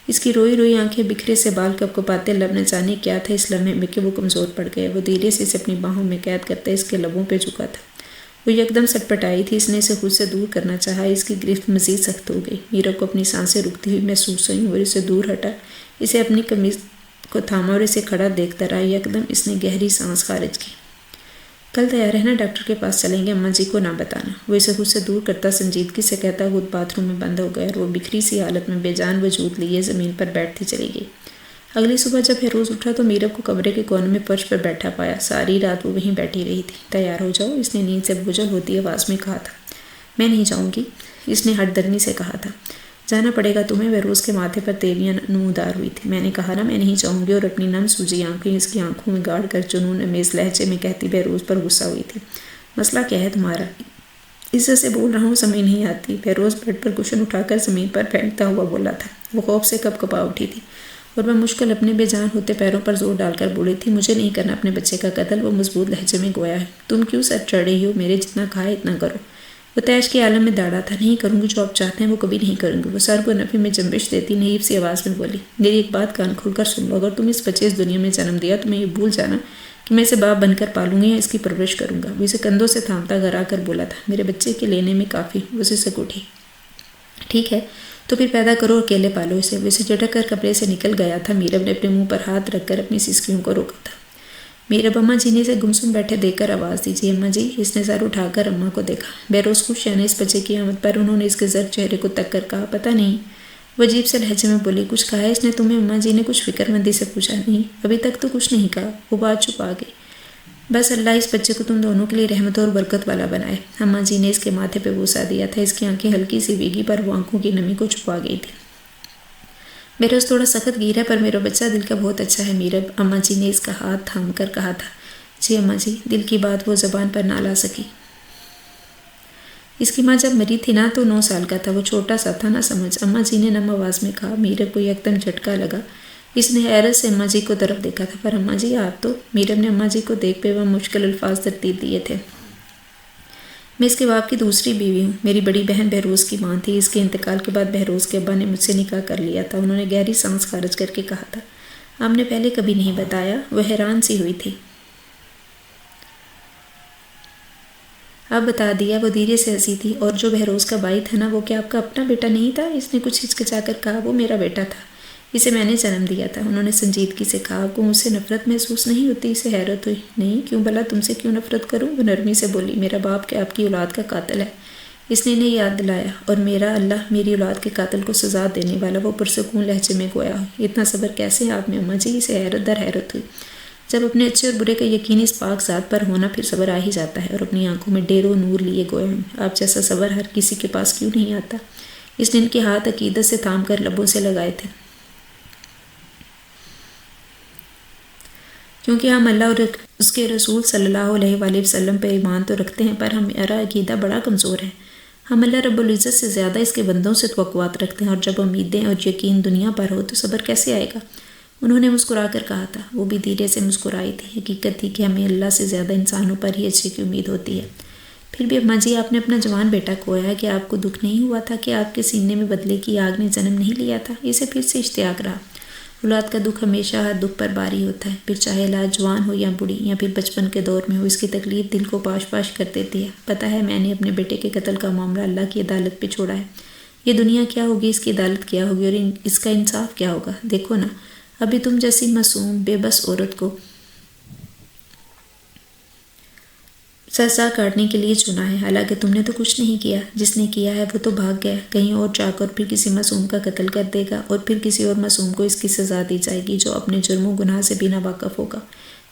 اس کی روئی روئی آنکھیں، بکھرے سے بال کپکپاتے لب، نہ جانے کیا تھا اس لمحے میں کہ وہ کمزور پڑ گئے۔ وہ دھیرے سے اسے اپنی باہوں میں قید کرتا اس کے لبوں پہ جھکا تھا۔ وہ یکدم سٹپٹائی تھی، اس نے اسے خود سے دور کرنا چاہا۔ اس کی گرفت مزید سخت ہو گئی۔ میرب کو اپنی سانسیں رکتی ہوئی محسوس ہوئیں اور اسے دور ہٹا، اسے اپنی قمیض کو تھاما اور اسے کھڑا دیکھتا رہا۔ یکدم اس نے گہری سانس خارج کی۔ کل تیار رہنا، ڈاکٹر کے پاس چلیں گے، اماں جی کو نہ بتانا۔ وہ اسے خود سے دور کرتا سنجیدگی سے کہتا خود باتھ روم میں بند ہو گیا اور وہ بکھری سی حالت میں بے جان وجود لیے زمین پر بیٹھتی چلی گئی۔ اگلی صبح جب بہروز اٹھا تو میرب کو کمرے کے کونے میں فرش پر بیٹھا پایا۔ ساری رات وہ وہیں بیٹھی رہی تھی۔ تیار ہو جاؤ، اس نے نیند سے بوجھل ہوتی آواز میں کہا تھا۔ میں نہیں جاؤں گی، اس نے ہٹ درمی سے کہا تھا۔ جانا پڑے گا تمہیں، بہروز کے ماتھے پر تیویاں نمودار ہوئی تھی۔ میں نے کہا نا میں نہیں جاؤں گی، اور اپنی نم سوجی آنکھیں اس کی آنکھوں میں گاڑ کر جنون امیز لہجے میں کہتی بہروز پر غصہ ہوئی تھی۔ مسئلہ کیا ہے تمہارا؟ عزت سے بول رہا ہوں، سمجھ نہیں آتی۔ بہروز بیڈ پر کشن اٹھا کر زمین پر پھینکتا ہوا بولا تھا۔ وہ خوف سے کپ کپا اٹھی تھی اور وہ مشکل اپنے بے جان ہوتے پیروں پر زور ڈال کر بولی تھی۔ مجھے نہیں کرنا اپنے بچے کا قتل، وہ مضبوط لہجے میں گویا ہے۔ تم کیوں سر چڑھ رہی ہو؟ میرے جتنا کھائے اتنا کرو۔ وہ تیش کے عالم میں داڑا تھا۔ نہیں کروں گی جو آپ چاہتے ہیں، وہ کبھی نہیں کروں گی۔ وہ سر کو نفی میں جنبش دیتی نحیف سی آواز میں بولی۔ میری ایک بات کان کھول کر سن لو، اگر تم اس بچے اس دنیا میں جنم دیا تو میں یہ بھول جانا کہ میں اسے باپ بن کر پالوں گی یا اس کی پرورش کروں گا۔ وہ اسے کندھوں سے تھامتا گھرا کر بولا تھا۔ میرے بچے کے لینے میں کافی۔ وہ اسے سک اٹھی۔ ٹھیک ہے تو پھر پیدا کرو اور اکیلے پالو اسے۔ وہ اسے جھٹک کر کمرے سے نکل گیا تھا۔ میرب نے اپنے منہ پر ہاتھ رکھ کر اپنی سسکیوں کو روکا تھا۔ میرب اماں جی نے اسے گمسم بیٹھے دیکھ کر آواز دی، جی اماں جی۔ اس نے سر اٹھا کر اماں کو دیکھا۔ بہروز خوش ہے نا اس بچے کی آمد پر؟ انہوں نے اس کے زرد چہرے کو تک کر کہا، پتہ نہیں۔ وہ عجیب سے لہجے میں بولی، کچھ کہا ہے اس نے تمہیں؟ اماں جی نے کچھ فکر مندی سے پوچھا۔ نہیں، ابھی تک تو کچھ نہیں کہا۔ وہ بات چھپا گئی۔ بس اللہ اس بچے کو تم دونوں کے لیے رحمت اور برکت والا بنائے۔ اماں جی نے اس کے ماتھے پہ بوسہ دیا تھا۔ اس کی آنکھیں ہلکی سی بھیگی پر وہ آنکھوں کی نمی کو چھپا گئی تھی۔ بہروز تھوڑا سخت گیر ہے پر میرا بچہ دل کا بہت اچھا ہے میرب، اماں جی نے اس کا ہاتھ تھام کر کہا تھا۔ جی اماں جی۔ دل کی بات وہ زبان پر نہ لا سکی۔ اس کی ماں جب مری تھی نا تو 9 سال کا تھا، وہ چھوٹا سا تھا نہ سمجھ، اماں جی نے نم آواز میں کہا۔ میرب کو یکدم جھٹکا لگا۔ اس نے حیرت سے اماں جی کو طرف دیکھا تھا، پر اماں جی آپ تو؟ میرب نے اماں جی کو دیکھ پہ وہ مشکل الفاظ ترتیب دیے تھے۔ میں اس کے باپ کی دوسری بیوی ہوں۔ میری بڑی بہن بہروز کی ماں تھی۔ اس کے انتقال کے بعد بہروز کے ابا نے مجھ سے نکاح کر لیا تھا۔ انہوں نے گہری سانس خارج کر کے کہا تھا، آپ نے پہلے کبھی نہیں بتایا؟ وہ حیران سی ہوئی تھی۔ اب بتا دیا، وہ دھیرے سے ہنسی تھی۔ اور جو بہروز کا بھائی تھا نا، وہ کیا آپ کا اپنا بیٹا نہیں تھا؟ اس نے کچھ ہچکچا کر کہا، وہ میرا بیٹا تھا، اسے میں نے جنم دیا تھا۔ انہوں نے سنجیدگی سے کہا، آپ کو مجھ سے نفرت محسوس نہیں ہوتی؟ اسے حیرت ہوئی۔ نہیں، کیوں بھلا تم سے کیوں نفرت کروں؟ وہ نرمی سے بولی، میرا باپ کہ آپ کی اولاد کا قاتل ہے۔ اس نے انہیں یاد دلایا، اور میرا اللہ میری اولاد کے قاتل کو سزا دینے والا۔ وہ پرسکون لہجے میں گویا ہوئی، اتنا صبر کیسے ہے آپ میں اماں جی؟ اسے حیرت در حیرت ہوئی۔ جب اپنے اچھے اور برے کا یقین اس پاک ذات پر ہونا، پھر صبر آ ہی جاتا ہے۔ اور اپنی آنکھوں میں ڈیروں نور لیے گویا ہوئی، آپ جیسا صبر ہر کسی کے پاس کیوں نہیں آتا؟ اس نے ان کے ہاتھ عقیدت سے تھام کر لبوں سے لگائے تھے، کیونکہ ہم اللہ اور اس کے رسول صلی اللہ علیہ وآلہ وسلم پہ ایمان تو رکھتے ہیں، پر ہمارا عقیدہ بڑا کمزور ہے۔ ہم اللہ رب العزت سے زیادہ اس کے بندوں سے توقعات رکھتے ہیں، اور جب امیدیں اور یقین دنیا پر ہو تو صبر کیسے آئے گا؟ انہوں نے مسکرا کر کہا تھا۔ وہ بھی دھیرے سے مسکرائی تھی۔ حقیقت تھی کہ ہمیں اللہ سے زیادہ انسانوں پر ہی اچھے کی امید ہوتی ہے۔ پھر بھی اماں جی، آپ نے اپنا جوان بیٹا کھویا ہے، کہ آپ کو دکھ نہیں ہوا تھا کہ آپ کے سینے میں بدلے کی آگ نے جنم نہیں لیا تھا؟ اسے پھر سے اشتیاق رہا۔ اولاد کا دکھ ہمیشہ ہر دکھ پر باری ہوتا ہے، پھر چاہے اولاد جوان ہو یا بوڑھی، یا پھر بچپن کے دور میں ہو، اس کی تکلیف دل کو پاش پاش کر دیتی ہے۔ پتہ ہے، میں نے اپنے بیٹے کے قتل کا معاملہ اللہ کی عدالت پہ چھوڑا ہے۔ یہ دنیا کیا ہوگی، اس کی عدالت کیا ہوگی، اور اس کا انصاف کیا ہوگا؟ دیکھو نا، ابھی تم جیسی معصوم بے بس عورت کو سزا کاٹنے کے لیے چنا ہے، حالانکہ تم نے تو کچھ نہیں کیا۔ جس نے کیا ہے وہ تو بھاگ گیا کہیں اور جا کر، پھر کسی معصوم کا قتل کر دے گا، اور پھر کسی اور معصوم کو اس کی سزا دی جائے گی جو اپنے جرم و گناہ سے بھی نا واقف ہوگا۔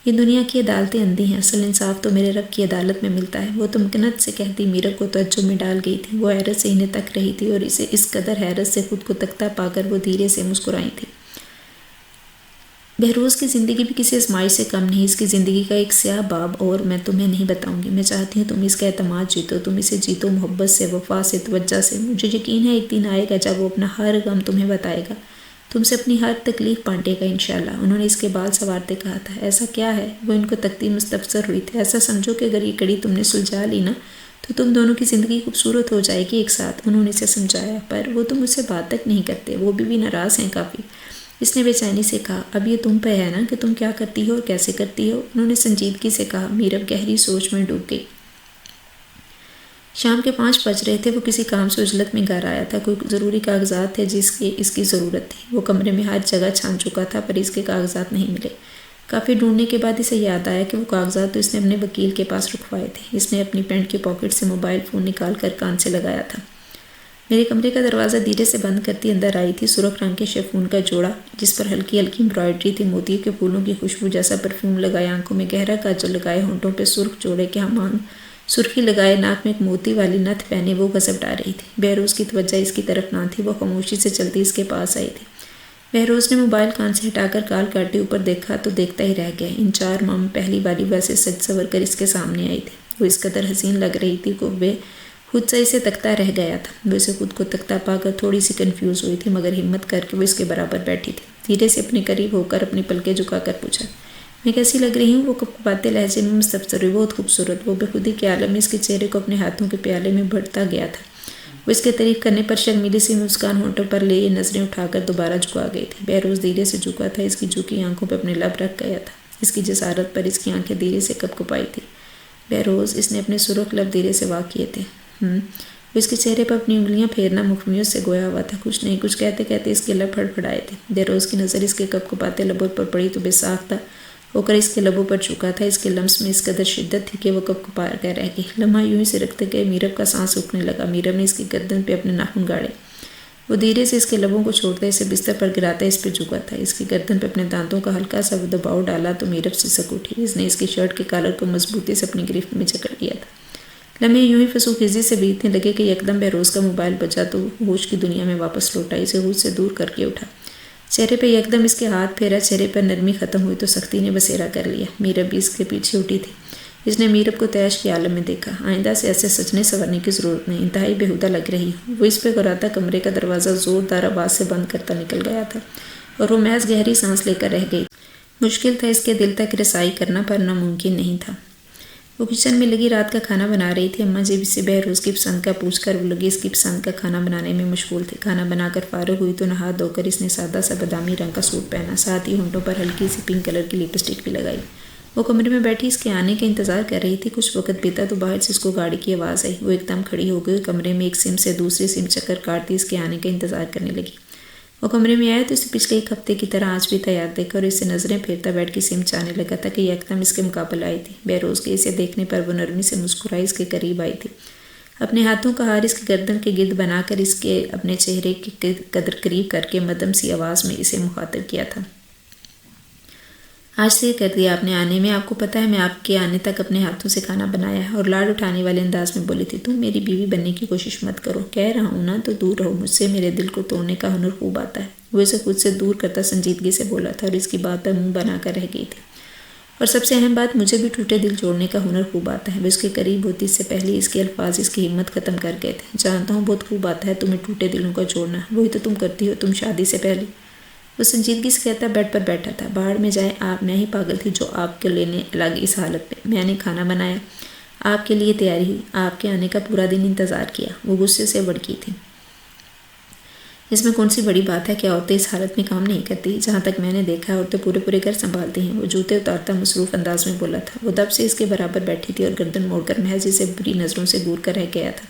یہ دنیا کی عدالتیں اندھی ہیں، اصل انصاف تو میرے رب کی عدالت میں ملتا ہے۔ وہ تمکنت سے کہتی میرب کو تعجب میں ڈال گئی تھی۔ وہ حیرت سے انہیں تک رہی تھی، اور اسے اس قدر حیرت سے خود کو تکتا پا کر وہ دھیرے سے مسکرائی تھی۔ بہروز کی زندگی بھی کسی آزمائش سے کم نہیں۔ اس کی زندگی کا ایک سیاہ باب اور میں تمہیں نہیں بتاؤں گی۔ میں چاہتی ہوں تم اس کا اعتماد جیتو، تم اسے جیتو محبت سے، وفا سے، توجہ سے۔ مجھے یقین ہے ایک دن آئے گا جب وہ اپنا ہر غم تمہیں بتائے گا، تم سے اپنی ہر تکلیف بانٹے گا انشاءاللہ۔ انہوں نے اس کے بال سنوارتے کہا تھا، ایسا کیا ہے؟ وہ ان کو تکتی مستفسر ہوئی تھی۔ ایسا سمجھو کہ اگر یہ کڑی تم نے سلجھا لی نا تو تم دونوں کی زندگی خوبصورت ہو جائے گی ایک ساتھ۔ انہوں نے اسے سمجھایا، پر وہ تم مجھ سے بات تک نہیں کرتے، وہ بھی ناراض ہیں کافی۔ اس نے بے چینی سے کہا، اب یہ تم پہ ہے نا کہ تم کیا کرتی ہو اور کیسے کرتی ہو۔ انہوں نے سنجیدگی سے کہا۔ میرب گہری سوچ میں ڈوب گئی۔ شام کے 5 بج رہے تھے۔ وہ کسی کام سے عجلت میں گھر آیا تھا، کوئی ضروری کاغذات تھے جس کی اس کی ضرورت تھی۔ وہ کمرے میں ہر جگہ چھان چکا تھا پر اس کے کاغذات نہیں ملے۔ کافی ڈھونڈنے کے بعد اسے یاد آیا کہ وہ کاغذات تو اس نے اپنے وکیل کے پاس رکھوائے تھے۔ اس نے اپنی پینٹ کی پاکٹ سے موبائل فون نکال کر کان سے لگایا تھا۔ میرے کمرے کا دروازہ دھیرے سے بند کرتی اندر آئی تھی۔ سرخ رنگ کے شیفون کا جوڑا جس پر ہلکی ہلکی امبرائڈری تھی، موتیوں کے پھولوں کی خوشبو جیسا پرفیوم لگائے، آنکھوں میں گہرا کاجل لگائے، ہونٹوں پہ سرخ جوڑے کے ہم سرخی لگائے، ناک میں ایک موتی والی نتھ پہنے وہ غضب ڈال رہی تھی۔ بہروز کی توجہ اس کی طرف نہ تھی۔ وہ خاموشی سے چلتی اس کے پاس آئی تھی۔ بہروز نے موبائل کان سے ہٹا کر کال کاٹی، اوپر دیکھا تو دیکھتا ہی رہ گیا۔ ان 4 ماہ میں پہلی باری ویسے سج سور کر اس کے سامنے آئی تھی۔ وہ اس قدر حسین لگ رہی تھی کہ وہ خود سے اسے تکتا رہ گیا تھا۔ وہ اسے خود کو تکتا پا کر تھوڑی سی کنفیوز ہوئی تھی، مگر ہمت کر کے وہ اس کے برابر بیٹھی تھی۔ دھیرے سے اپنے قریب ہو کر اپنی پلکیں جھکا کر پوچھا، میں کیسی لگ رہی ہوں؟ وہ کپکپاتے لہجے میں مستفسر ہوئی، بہت خوبصورت۔ وہ بے خودی کے عالم میں اس کے چہرے کو اپنے ہاتھوں کے پیالے میں بڑھتا گیا تھا۔ وہ اس کے تعریف کرنے پر شرمیلی سی مسکان ہونٹوں پر لیے نظریں اٹھا کر دوبارہ جھکا گئی تھی۔ بہروز دھیرے سے جھکا تھا، اس کی جھکی آنکھوں پہ اپنے لب رکھ گیا تھا۔ اس کی جسارت پر اس کی آنکھیں دھیرے سے کپکپائی تھی۔ بہروز، اس نے اپنے سرخ لب دھیرے سے واہ کیے تھے۔ وہ اس کے چہرے پر اپنی انگلیاں پھیرنا مخمیت سے گویا ہوا تھا. کچھ نہیں. کچھ کہتے کہتے اس کے لب پھڑپھڑائے تھے. بہروز کی نظر اس کے کپکپاتے لبوں پر پڑی تو بے ساختہ ہو کر اس کے لبوں پر چکا تھا. اس کے لمس میں اس قدر شدت تھی کہ وہ کپکپا کر رہ گئی. لمحہ یوں ہی سے رکھتے گئے میرب کا سانس رکنے لگا. میرب نے اس کی گردن پہ اپنے ناخن گاڑے. وہ دھیرے سے اس کے لبوں کو چھوڑتا اسے بستر پر گراتا اس پہ جھکا تھا. اس کی گردن پہ اپنے دانتوں کا ہلکا سا دباؤ ڈالا تو میرب سسک اٹھی. اس نے اس کی شرٹ کے کالر کو مضبوطی سے اپنی گرفت میں جکڑ لیا تھا. لمحے یوں ہی فسوخیزی سے بیتنے لگے کہ یکدم بہروز کا موبائل بجا تو ہوش کی دنیا میں واپس لوٹا. اسے ہوش سے دور کر کے اٹھا. چہرے پہ یکدم اس کے ہاتھ پھیرا. چہرے پر نرمی ختم ہوئی تو سختی نے بسیرا کر لیا. میرب بھی اس کے پیچھے اٹھی تھی. اس نے میرب کو تیش کے عالم میں دیکھا. آئندہ سے ایسے سجنے سنورنے کی ضرورت نہیں. انتہائی بےہودہ لگ رہی ہو. وہ اس پہ غراتا کمرے کا دروازہ زوردار آواز سے بند کرتا نکل گیا تھا اور وہ محض گہری سانس لے کر رہ گئی. مشکل تھا اس کے دل تک رسائی کرنا پر ناممکن نہیں تھا. وہ کچن میں لگی رات کا کھانا بنا رہی تھی. اماں جی سے بہروز کی پسند کا پوچھ کر وہ لگی اس کی پسند کا کھانا بنانے میں مشغول تھی. کھانا بنا کر فارغ ہوئی تو نہا دھو کر اس نے سادہ سا بادامی رنگ کا سوٹ پہنا. ساتھ ہی ہونٹوں پر ہلکی سی پنک کلر کی لپسٹک بھی لگائی. وہ کمرے میں بیٹھی اس کے آنے کا انتظار کر رہی تھی. کچھ وقت بیتا تو باہر سے اس کو گاڑی کی آواز آئی. وہ ایک دم کھڑی ہو گئی. کمرے میں ایک سم سے دوسری سم چکر کاٹتی اس کے آنے کا انتظار کرنے لگی. وہ کمرے میں آیا تو اسے پچھلے ایک ہفتے کی طرح آج بھی تیار دیکھ کر اس سے نظریں پھیرتا بیٹھ کے سم چاہنے لگا تھا کہ یکدم اس کے مقابل آئی تھی. بہروز کے اسے دیکھنے پر وہ نرمی سے مسکرائی اس کے قریب آئی تھی. اپنے ہاتھوں کا ہار اس کی گردن کے گرد بنا کر اس کے اپنے چہرے کے قدر قریب کر کے مدھم سی آواز میں اسے مخاطب کیا تھا. آج سے کر دیا آپ نے آنے میں. آپ کو پتہ ہے میں آپ کے آنے تک اپنے ہاتھوں سے کھانا بنایا ہے. اور لاڈ اٹھانے والے انداز میں بولی تھی. تم میری بیوی بننے کی کوشش مت کرو. کہہ رہا ہوں نا تو دور رہو مجھ سے. میرے دل کو توڑنے کا ہنر خوب آتا ہے. وہ اسے خود سے دور کرتا سنجیدگی سے بولا تھا اور اس کی بات پر منہ بنا کر رہ گئی تھی. اور سب سے اہم بات مجھے بھی ٹوٹے دل جوڑنے کا ہنر خوب آتا ہے. وہ اس کے قریب ہوتی اس سے پہلے اس کے الفاظ اس کی ہمت ختم کر گئے تھے. جانتا ہوں بہت خوب آتا ہے تمہیں ٹوٹے دلوں کا جوڑنا. وہی تو تم کرتی ہو. تم شادی سے پہلے. وہ سنجیدگی سے کہتا بیڈ پر بیٹھا تھا. باہر میں جائے آپ. میں ہی پاگل تھی جو آپ کو لینے لگی اس حالت میں. میں نے کھانا بنایا. آپ کے لیے تیاری ہوئی. آپ کے آنے کا پورا دن انتظار کیا. وہ غصے سے بڑکی تھی. اس میں کون سی بڑی بات ہے کہ عورتیں اس حالت میں کام نہیں کرتی. جہاں تک میں نے دیکھا ہے عورتیں پورے پورے گھر سنبھالتی ہیں. وہ جوتے اتارتا مصروف انداز میں بولا تھا. وہ دب سے اس کے برابر بیٹھی تھی اور گردن موڑ کر محض اسے بری نظروں سے گور کر رہ گیا تھا.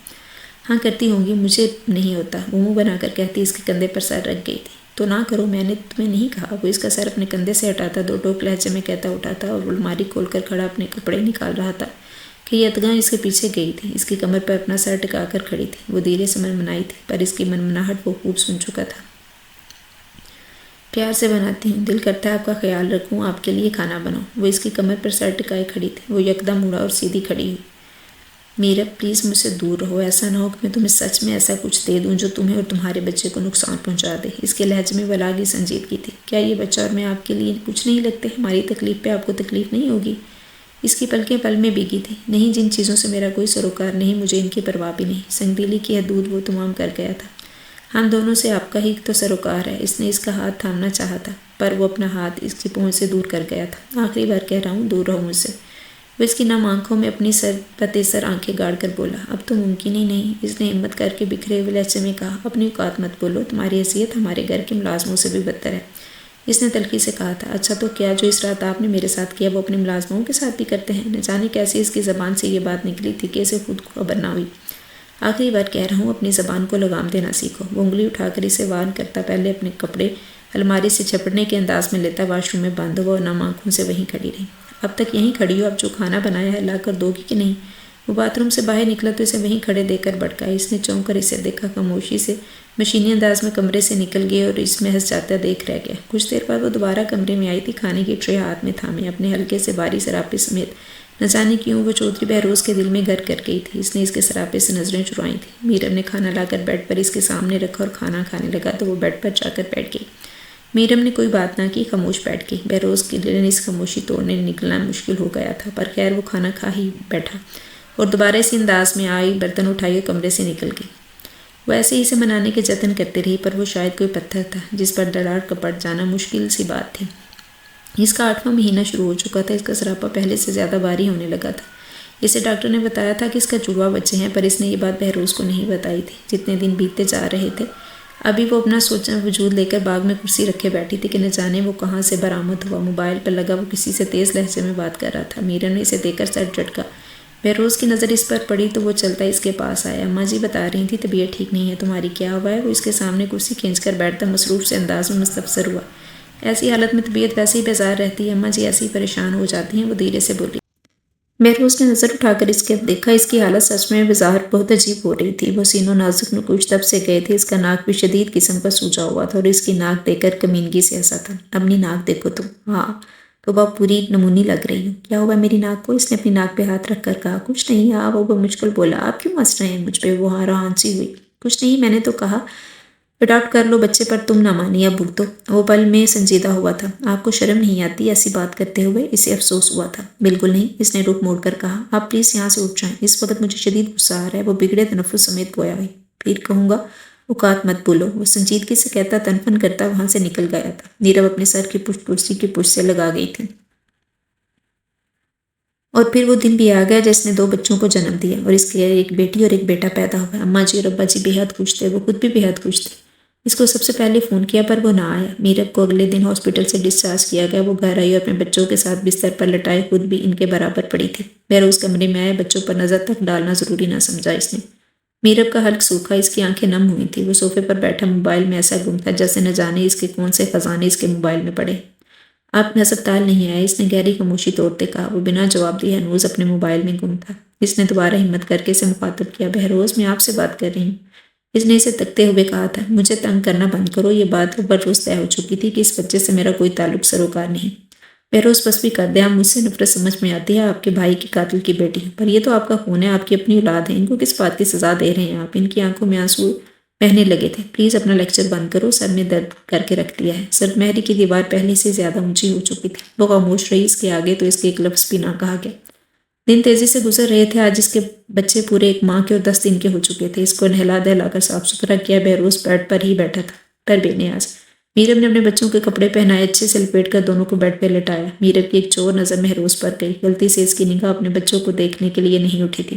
ہاں کرتی ہوں گی. مجھے نہیں ہوتا. وہ منہ بنا کر کہتی اس کے کندھے پر سر رکھ گئی تھی. تو نہ کرو. میں نے تمہیں نہیں کہا. وہ اس کا سر اپنے کندھے سے ہٹاتا دو ٹوک لہجے میں کہتا اٹھا تھا اور وہ الماری کھول کر کھڑا اپنے کپڑے نکال رہا تھا کہ یتگاں اس کے پیچھے گئی تھی. اس کی کمر پر اپنا سر ٹکا کر کھڑی تھی. وہ دھیرے سے منمنائی تھی پر اس کی منمناہٹ وہ خوب سن چکا تھا. پیار سے بناتی ہوں. دل کرتا ہے آپ کا خیال رکھوں. آپ کے لیے کھانا بناؤں. وہ اس کی کمر پر سر ٹکائے کھڑی تھی. وہ یکدم اڑا اور سیدھی کھڑی ہوئی. میرا پلیز مجھ سے دور رہو. ایسا نہ ہو کہ میں تمہیں سچ میں ایسا کچھ دے دوں جو تمہیں اور تمہارے بچے کو نقصان پہنچا دے. اس کے لہجے میں ولاگی سنجیدگی تھی. کیا یہ بچہ اور میں آپ کے لیے کچھ نہیں لگتے؟ ہماری تکلیف پہ آپ کو تکلیف نہیں ہوگی؟ اس کی پلکیں پل میں بھیگی تھی. نہیں جن چیزوں سے میرا کوئی سروکار نہیں. مجھے ان کی پرواہ بھی نہیں. سنگدلی کی حدود وہ تمام کر گیا تھا. ہم دونوں سے آپ کا ہی تو سروکار ہے. اس نے اس کا ہاتھ تھامنا چاہا تھا پر وہ اپنا ہاتھ اس کی پہنچ سے دور کر گیا تھا. آخری بار کہہ رہا ہوں دور رہو مجھ سے. وہ اس کی نم آنکھوں میں اپنی سر پتے سر آنکھیں گاڑ کر بولا. اب تو ممکن ہی نہیں. اس نے ہمت کر کے بکھرے ہوئے لہجے میں کہا. اپنی اوقات مت بولو. تمہاری حیثیت ہمارے گھر کے ملازموں سے بھی بدتر ہے. اس نے تلخی سے کہا تھا. اچھا تو کیا جو اس رات آپ نے میرے ساتھ کیا وہ اپنے ملازموں کے ساتھ بھی کرتے ہیں؟ نہ جانے کیسے اس کی زبان سے یہ بات نکلی تھی کہ اسے خود خبر نہ ہوئی. آخری بار کہہ رہا ہوں اپنی زبان کو لگام دینا سیکھو. وہ انگلی اٹھا کر اسے وارن کرتا پہلے اپنے کپڑے الماری سے چپڑنے کے انداز میں لیتا واش روم میں بند ہوا اور نم آنکھوں سے وہیں کھڑی رہی. اب تک یہیں کھڑی ہو. اب جو کھانا بنایا ہے لا کر دو گی کہ نہیں؟ وہ باتھ روم سے باہر نکلا تو اسے وہیں کھڑے دیکھ کر بھڑکا. اس نے چونک کر اسے دیکھا. خاموشی سے مشینی انداز میں کمرے سے نکل گئی اور اس میں ہنس جاتا دیکھ رہ گیا. کچھ دیر بعد وہ دوبارہ کمرے میں آئی تھی. کھانے کی ٹرے ہاتھ میں تھامے اپنے ہلکے سے بھاری سراپے سمیت. نہ جانے کیوں وہ چودھری بہروز کے دل میں گھر کر گئی تھی. اس نے اس کے سراپے سے نظریں چرائیں تھیں. میرم نے کھانا لا کر بیڈ پر اس کے سامنے رکھا اور کھانا کھانے لگا تو وہ بیڈ پر جا کر بیٹھ گئی. میرم نے کوئی بات نہ کی. خاموش بیٹھ گئی. بہروز کے لیے اس خاموشی توڑنے نکلنا مشکل ہو گیا تھا پر خیر وہ کھانا کھا ہی بیٹھا اور دوبارہ اسی انداز میں آئی برتن اٹھائی اور کمرے سے نکل گئی. وہ ایسے ہی اسے منانے کے جتن کرتے رہی پر وہ شاید کوئی پتھر تھا جس پر ڈڑاڑ کپٹ جانا مشکل سی بات تھی. اس کا 8واں مہینہ شروع ہو چکا تھا. اس کا سراپا پہلے سے زیادہ بھاری ہونے لگا تھا. اسے ڈاکٹر نے بتایا تھا کہ اس کا جڑواں بچے ہیں پر اس نے یہ بات بہروز کو نہیں بتائی تھی. جتنے دن بیتتے جا رہے تھے ابھی وہ اپنا سوچا وجود لے کر باغ میں کرسی رکھے بیٹھی تھی کہ نہ جانے وہ کہاں سے برآمد ہوا. موبائل پر لگا وہ کسی سے تیز لہجے میں بات کر رہا تھا. میرم نے اسے دیکھ کر سر جھٹکا. بہروز کی نظر اس پر پڑی تو وہ چلتا اس کے پاس آیا۔ اماں جی بتا رہی تھی طبیعت ٹھیک نہیں ہے تمہاری، کیا ہوا ہے؟ وہ اس کے سامنے کرسی کھینچ کر بیٹھتا مصروف سے انداز میں مستفسر ہوا۔ ایسی حالت میں طبیعت ویسے ہی بیزار رہتی ہے، اماں جی ایسی پریشان ہو جاتی ہیں، وہ دھیرے سے بولی۔ بہروز نے نظر اٹھا کر اس کے دیکھا، اس کی حالت سچ میں بظاہر بہت عجیب ہو رہی تھی۔ وہ سینوں نازک نکوش تب سے گئے تھے، اس کا ناک بھی شدید قسم کا سوجا ہوا تھا اور اس کی ناک دیکھ کر کمینگی سے ہنسا تھا۔ اپنی ناک دیکھو تم۔ ہاں تو آپ پوری نمونی لگ رہی ہوں۔ کیا ہوا میری ناک کو؟ اس نے اپنی ناک پہ ہاتھ رکھ کر کہا۔ کچھ نہیں آپ، وہ مشکل بولا۔ آپ کیوں ہنس رہے ہیں مجھ پہ؟ وہ حیران سی ہوئی۔ کچھ نہیں، میں نے تو کہا اڈاپٹ کر لو بچے، پر تم نہ مانی۔ اب بھگتو۔ وہ پل میں سنجیدہ ہوا تھا۔ آپ کو شرم نہیں آتی ایسی بات کرتے ہوئے؟ اسے افسوس ہوا تھا۔ بالکل نہیں، اس نے رخ موڑ کر کہا۔ آپ پلیز یہاں سے اٹھ جائیں، اس وقت مجھے شدید غصہ آ رہا ہے۔ وہ بگڑے تنفس سمیت گویا ہے۔ پھر کہوں گا اوقات مت بولو، وہ سنجیدگی سے کہتا تنفن کرتا وہاں سے نکل گیا تھا۔ نیرو اپنے سر کی پشت کرسی کی پشت سے لگا گئی تھی۔ اور پھر وہ دن بھی آ گیا جس نے 2 بچوں کو جنم دیا اور اس کے ایک بیٹی اور ایک بیٹا پیدا ہوا۔ اماں جی اور ابا جی بے حد خوش تھے، وہ خود بھی بے حد خوش تھے۔ اس کو سب سے پہلے فون کیا پر وہ نہ آیا۔ میرب کو اگلے دن ہاسپٹل سے ڈسچارج کیا گیا۔ وہ گھر آئی اور اپنے بچوں کے ساتھ بستر پر لٹائے خود بھی ان کے برابر پڑی تھی۔ بہروز کمرے میں آیا، بچوں پر نظر تک ڈالنا ضروری نہ سمجھا اس نے۔ میرب کا حلق سوکھا، اس کی آنکھیں نم ہوئی تھیں۔ وہ صوفے پر بیٹھا موبائل میں ایسا گم تھا جیسے نہ جانے اس کے کون سے خزانے اس کے موبائل میں پڑے۔ آپ ہسپتال نہیں آئے؟ اس نے گہری خاموشی توڑتے کہا۔ وہ بنا جواب دیے ہنوز اپنے موبائل میں گم تھا۔ اس نے دوبارہ ہمت کر کے اسے مخاطب کیا۔ بہروز میں آپ سے بات کر رہی ہوں۔ اس نے اسے تکتے ہوئے کہا تھا۔ مجھے تنگ کرنا بند کرو۔ یہ بات بروز طے ہو چکی تھی کہ اس بچے سے میرا کوئی تعلق سروکار نہیں۔ بہروز بس بھی کر دیں، آپ مجھ سے نفرت سمجھ میں آتی ہے، آپ کے بھائی کے قاتل کی بیٹی پر یہ تو آپ کا خون ہے، آپ کی اپنی اولاد ہے، ان کو کس بات کی سزا دے رہے ہیں آپ؟ ان کی آنکھوں میں آنسو بہنے لگے تھے۔ پلیز اپنا لیکچر بند کرو، سر میں درد کر کے رکھ دیا ہے۔ سرد مہری کی دیوار پہلے سے زیادہ اونچی ہو چکی تھی۔ وہ خاموش رہی، اس کے آگے تو اس کے ایک لفظ بھی نہ کہا گیا۔ دن تیزی سے گزر رہے تھے۔ آج اس کے بچے پورے 1 ماہ کے اور 10 دن کے ہو چکے تھے۔ اس کو نہلا دہلا کر صاف ستھرا کیا۔ بہروز بیڈ پر ہی بیٹھا تھا، پر بے نیاز۔ میرب نے اپنے بچوں کے کپڑے پہنائے، اچھے سے لپیٹ کر دونوں کو بیڈ پہ لٹایا۔ میرب کی ایک چور نظر بہروز پر گئی۔ غلطی سے اس کی نگاہ اپنے بچوں کو دیکھنے کے لیے نہیں اٹھی تھی۔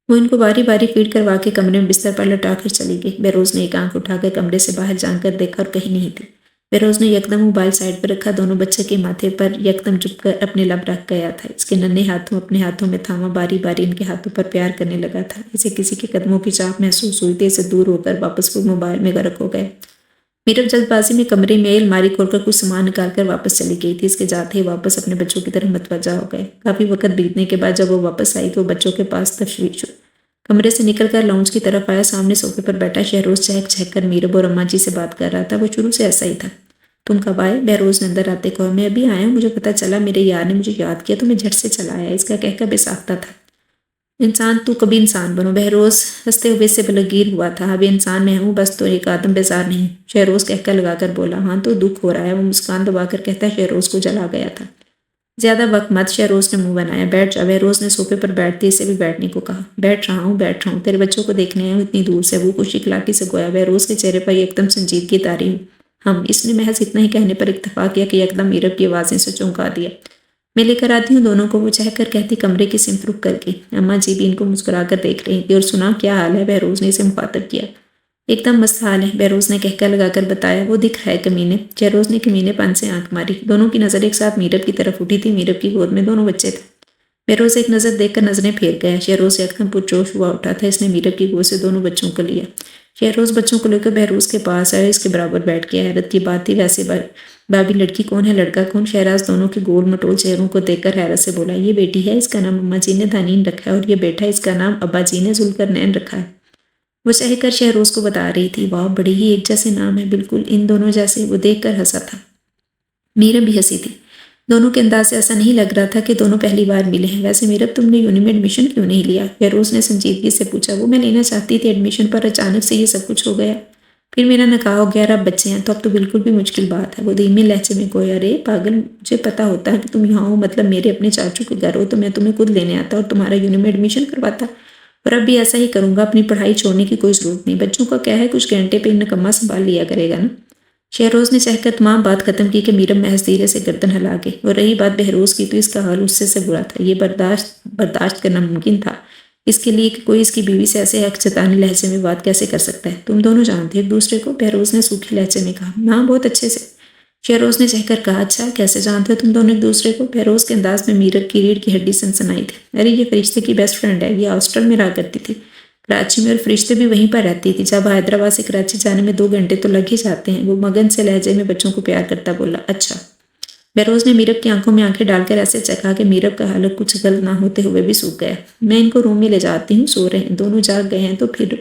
وہ ان کو باری باری فیڈ کروا کے کمرے میں بستر پر لٹا کر چلی گئی۔ بہروز نے ایک آنکھ اٹھا کر کمرے سے باہر جان کر دیکھا اور کہیں نہیں تھی۔ بہروز نے یکدم موبائل سائڈ پر رکھا، دونوں بچے کے ماتھے پر یکدم جھک کر اپنے لب رکھ گیا تھا۔ اس کے ننھے ہاتھوں اپنے ہاتھوں میں تھاما، باری باری ان کے ہاتھوں پر پیار کرنے لگا تھا۔ اسے کسی کے قدموں کی چاپ محسوس ہوئی تھی، اسے دور ہو کر واپس وہ موبائل میں غرق ہو گئے۔ میرب جلد بازی میں کمرے میں الماری کھول کر کچھ سامان نکال کر واپس چلی گئی تھی۔ اس کے جاتے ہی واپس اپنے بچوں کی طرف متوجہ ہو گئے۔ کافی وقت بیتنے کے بعد جب وہ واپس آئی تو وہ بچوں کے پاس تشویش ہوئی۔ کمرے سے نکل کر لاؤنج کی طرف آیا، سامنے صوفے پر بیٹھا شہروز چہک چہک کر میرب اور اماں جی سے بات کر رہا تھا۔ وہ شروع سے ایسا ہی تھا۔ تم کب آئے؟ بہروز نے اندر آتے کہا۔ میں ابھی آیا ہوں، مجھے پتہ چلا میرے یار نے مجھے یاد کیا تو میں جھٹ سے چلا آیا۔ اس کا کہہ کر بے ساختہ تھا۔ انسان تو کبھی انسان بنو۔ بہروز ہنستے ہوئے سے بلگیر ہوا تھا۔ ابھی انسان میں ہوں، بس تو ایک آدم بیزار نہیں۔ شہروز کہہ لگا کر بولا۔ ہاں تو دکھ ہو رہا ہے؟ وہ مسکان دبا کر کہتا ہے شہروز کو جلا گیا تھا۔ زیادہ وقت مت، شہروز نے منہ بنایا۔ بیٹھ جا۔ بہروز نے صوفے پر بیٹھتے اسے بھی بیٹھنے کو کہا۔ بیٹھ رہا ہوں۔ تیرے بچوں کو دیکھنے آیا ہوں اتنی دور سے۔ وہ کچھ اخلاقی سے گویا۔ بہروز کے چہرے پر ایک دم سنجیدگی طاری ہوئی۔ اس نے محض اتنا ہی کہنے پر اکتفا کیا کہ یکدم میرب کی آوازیں سے چونکا دیا۔ میں لے کر آتی ہوں دونوں کو، وہ چہ کر کہتی کمرے کی سمت رخ کر گئی۔ اماں جی بھی ان کو مسکرا کر دیکھ رہی تھی۔ اور سنا کیا حال ہے؟ بہروز نے اسے مخاطب کیا۔ ایک دم مست حال ہے، بہروز نے کہہ لگا کر بتایا۔ وہ دکھ رہا ہے کمینے؟ شہروز نے کمینے پن سے آنکھ ماری۔ دونوں کی نظر ایک ساتھ میرب کی طرف اٹھی تھی۔ میرب کی گود میں دونوں بچے تھے۔ بہروز ایک نظر دیکھ کر نظریں پھیر گیا۔ شہروز یکدم پرجوش ہوا اٹھا تھا۔ اس نے میرب کی گود سے دونوں بچوں کو لیا۔ شہروز بچوں کو لے کر بہروز کے پاس آیا، اس کے برابر بیٹھ گیا۔ حیرت کی بات تھی، ویسے بابی لڑکی کون ہے، لڑکا کون؟ شہراز دونوں کے گول مٹول چہروں کو دیکھ کر حیرت سے بولا۔ یہ بیٹی ہے، اس کا نام اماں جی نے دھانین رکھا ہے، اور یہ بیٹا، اس کا نام ابا جی نے ذوالقرنین رکھا ہے۔ وہ چہ کر شہروز کو بتا رہی تھی۔ واہ، بڑے ہی ایک جیسے نام ہے، بالکل ان دونوں جیسے۔ وہ دیکھ کر ہنسا تھا۔ میرب بھی ہنسی تھی۔ دونوں کے انداز سے ایسا نہیں لگ رہا تھا کہ دونوں پہلی بار ملے ہیں۔ ویسے میرب تم نے یونی میں ایڈمیشن کیوں نہیں لیا؟ بہروز نے سنجیدگی سے پوچھا۔ وہ میں لینا چاہتی تھی ایڈمیشن، پر اچانک سے یہ سب کچھ ہو گیا۔ پھر میرا نکاح ہو گیا اور اب بچے ہیں، تو اب تو بالکل بھی مشکل بات ہے۔ وہ دھیمے لہجے میں کوئی، ارے پاگل، مجھے پتا ہوتا ہے کہ تم یہاں ہو، مطلب میرے اپنے چاچو کے گھر ہو، تو میں تمہیں خود لینے آتا اور تمہارا یونی میں ایڈمیشن کرواتا، اور اب بھی ایسا ہی کروں گا۔ اپنی پڑھائی چھوڑنے کی کوئی ضرورت نہیں، بچوں کا کیا ہے، کچھ گھنٹے پہ نکما سنبھال لیا کرے گا نا۔ شہروز نے چہ کر تمام بات ختم کی کہ میرب محض دھیرے سے گردن ہلا گئی۔ اور رہی بات بہروز کی، تو اس کا حال غصے سے برا تھا۔ یہ برداشت کرنا ممکن تھا اس کے لیے کہ کوئی اس کی بیوی سے ایسے حق جتانے لہجے میں بات کیسے کر سکتا ہے؟ تم دونوں جانتے ایک دوسرے کو؟ بہروز نے سوکھے لہجے میں کہا۔ ہاں، بہت اچھے سے۔ شہروز نے چہ کر کہا، اچھا کیسے جانتے ہو تم دونوں ایک دوسرے کو؟ بہروز کے انداز میں میرب کی ریڑھ کی ہڈی سنسنائی تھی۔ ارے یہ فرشتے کی بیسٹ فرینڈ ہے، یہ ہاسٹل میں رہا کرتی تھی کراچی میں، اور فرشتے بھی وہیں پر رہتی تھی۔ جب حیدرآباد سے کراچی جانے میں 2 گھنٹے تو لگ ہی جاتے ہیں۔ وہ مگن سے لہجے میں بچوں کو پیار کرتا بولا، اچھا۔ بہروز نے میرب کی آنکھوں میں آنکھیں ڈال کر ایسے چکھا کہ میرب کا حلق کچھ غلط نہ ہوتے ہوئے بھی سوکھ گیا۔ میں ان کو روم میں لے جاتی ہوں، سو رہے ہیں، دونوں جاگ گئے ہیں تو پھر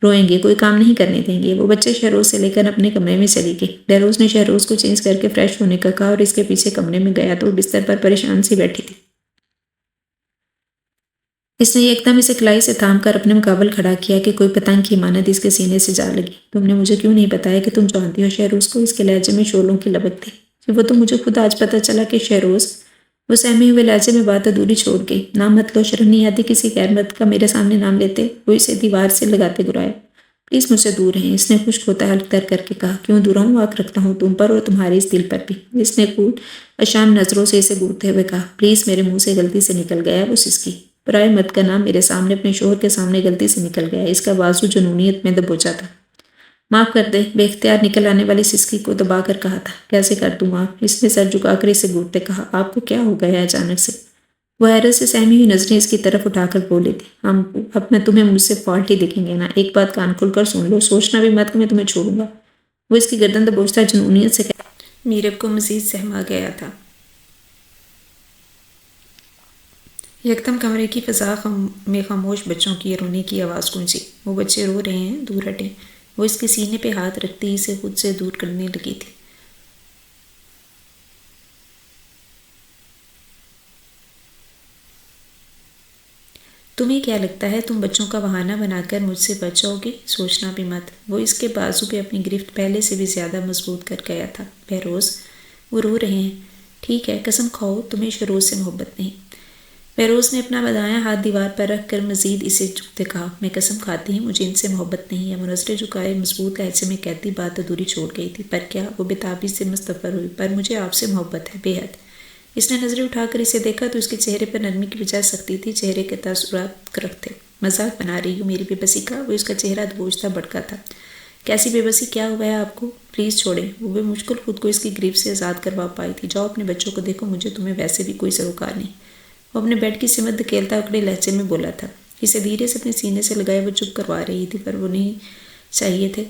روئیں گے، کوئی کام نہیں کرنے دیں گے۔ وہ بچے شہروز سے لے کر اپنے کمرے میں چلی گئی۔ بہروز نے شہروز کو چینج کر کے فریش ہونے کا کہا اور اس کے پیچھے کمرے میں گیا تو وہ بستر پر پریشان سی بیٹھی تھی۔ اس نے ایک دم اسے کلائی سے تھام کر اپنے مقابل کھڑا کیا کہ کوئی پتنگ کی مانند اس کے سینے سے جا لگی۔ تم نے مجھے کیوں نہیں بتایا کہ تم جانتی ہو شہروز کو؟ اس کے لہجے میں شعلوں کی لپک تھی۔ وہ تو مجھے خود آج پتہ چلا کہ شہروز، وہ سہمے ہوئے لہجے میں بات ادھوری چھوڑ گئی۔ نام مت لو، شرم نہیں آتی کسی غیر مرد کا میرے سامنے نام لیتے؟ وہ اسے دیوار سے لگاتے گرایا۔ پلیز مجھ سے دور رہیں، اس نے خشک ہوتا حلق تر کر کے کہا۔ کیوں دور ہوں؟ واک رکھتا ہوں تم پر اور تمہارے اس دل پر بھی، اس نے خود اشام نظروں سے اسے گھورتے ہوئے کہا۔ پلیز، میرے منہ سے غلطی سے نکل گیا۔ وہ سسکی۔ برائے مرد کا نام میرے سامنے اپنے شوہر کے سامنے غلطی سے نکل گیا۔ اس کا بازو جنونیت میں دبوچا تھا۔ معاف کر دے، بے اختیار نکل آنے والی سسکی کو دبا کر کہا تھا۔ کیسے کر دوں معاف؟ اس نے سر جھکا کر اسے گھورتے کہا۔ آپ کو کیا ہو گیا ہے اچانک سے؟ وہ حیرت سے سہمی ہوئی نظریں اس کی طرف اٹھا کر بولی تھی۔ اب میں تمہیں مجھ سے فالٹ ہی دکھیں گے نا؟ ایک بات کان کھل کر سن لو، سوچنا بھی مت کہ میں تمہیں چھوڑوں گا۔ وہ اس کی گردن دبوچتا جنونیت سے کہا۔ میرب کو مزید سہما گیا تھا۔ یکدم کمرے کی فضا میں خاموش بچوں کی رونے کی آواز گونجی۔ وہ بچے رو رہے ہیں، دور ہٹیں۔ وہ اس کے سینے پہ ہاتھ رکھتی اسے خود سے دور کرنے لگی تھی۔ تمہیں کیا لگتا ہے تم بچوں کا بہانہ بنا کر مجھ سے بچ جاؤ گی؟ سوچنا بھی مت۔ وہ اس کے بازو پہ اپنی گرفت پہلے سے بھی زیادہ مضبوط کر گیا تھا۔ بہروز، وہ رو رہے ہیں، ٹھیک ہے، قسم کھاؤ تمہیں شہروز سے محبت نہیں۔ بہروز نے اپنا بادیاں ہاتھ دیوار پر رکھ کر مزید اسے جھکتے کہا۔ میں قسم کھاتی ہوں مجھے ان سے محبت نہیں ہے۔ وہ نظریں جھکائے مضبوط لہجے میں کہتی بات ادھوری چھوڑ گئی تھی۔ پر کیا؟ وہ بےتابی سے مستفر ہوئی۔ پر مجھے آپ سے محبت ہے، بے حد۔ اس نے نظریں اٹھا کر اسے دیکھا تو اس کے چہرے پر نرمی کی بجائے سختی تھی، چہرے کے تاثرات کرخ تھے۔ مذاق بنا رہی ہوں میری بے بسی کا؟ وہ اس کا چہرہ دبوچتا بھڑکا تھا۔ کیسی بے بسی؟ کیا ہوا ہے آپ کو؟ پلیز چھوڑیں۔ وہ بے مشکل خود کو اس کی گریف سے آزاد کروا پائی تھی۔ جاؤ اپنے بچوں کو دیکھو، مجھے تمہیں ویسے بھی کوئی سروکار نہیں۔ وہ اپنے بیڈ کی سمت دھکیلتا اکڑے لہجے میں بولا تھا۔ اسے دھیرے سے اپنے سینے سے لگائے وہ چپ کروا رہی تھی، پر وہ نہیں چاہیے تھے۔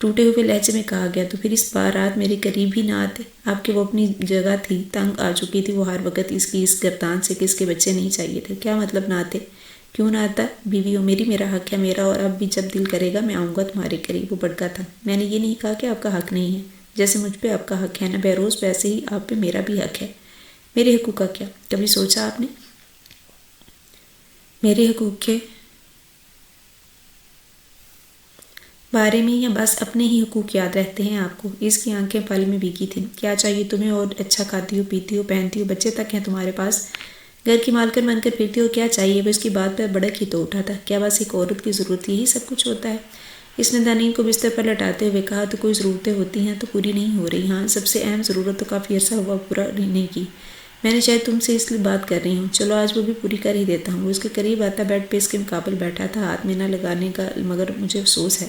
ٹوٹے ہوئے لہجے میں کہا گیا، تو پھر اس بار رات میرے قریب ہی نہ آتے؟ آپ کی وہ اپنی جگہ تھی، تنگ آ چکی تھی وہ ہر وقت اس کی اس گردان سے کہ اس کے بچے نہیں چاہیے تھے۔ کیا مطلب نہ آتے؟ کیوں نہ آتا؟ بیوی ہو میری، میرا حق ہے، میرا، اور اب بھی جب دل کرے گا میں آؤں گا تمہارے قریب۔ وہ بھڑکا تھا۔ میں نے یہ نہیں کہا کہ آپ کا حق نہیں ہے، جیسے مجھ پہ آپ کا حق ہے نا بہروز، ویسے ہی آپ پہ میرا بھی حق ہے۔ میرے حقوق کا کیا؟ کبھی سوچا آپ نے؟ میرے حقوق کے بارے میں، یا بس اپنے ہی حقوق یاد رہتے ہیں آپ کو؟ اس کی آنکھیں پل میں بھیگی تھیں۔ کیا چاہیے تمہیں؟ اور اچھا کھاتی ہو، پیتی ہو، پہنتی ہو، بچے تک ہیں تمہارے پاس، گھر کی مالکن بن کر پھرتی ہو، کیا چاہیے؟ وہ اس کی بات پر بڑک ہی تو اٹھا تھا۔ کیا بس ایک عورت کی ضرورت یہی سب کچھ ہوتا ہے؟ اس نے دانین کو بستر پر لٹاتے ہوئے کہا۔ تو کوئی ضرورتیں ہوتی ہیں تو پوری نہیں ہو رہی۔ ہاں، سب سے اہم ضرورت تو کافی عرصہ ہوا پورا نہیں کی۔ میں نے شاید تم سے اس لیے بات کر رہی ہوں، چلو آج وہ بھی پوری کر ہی دیتا ہوں۔ وہ اس کے قریب آتا بیڈ پہ اس کے مقابل بیٹھا تھا، ہاتھ میں نہ لگانے کا، مگر مجھے افسوس ہے،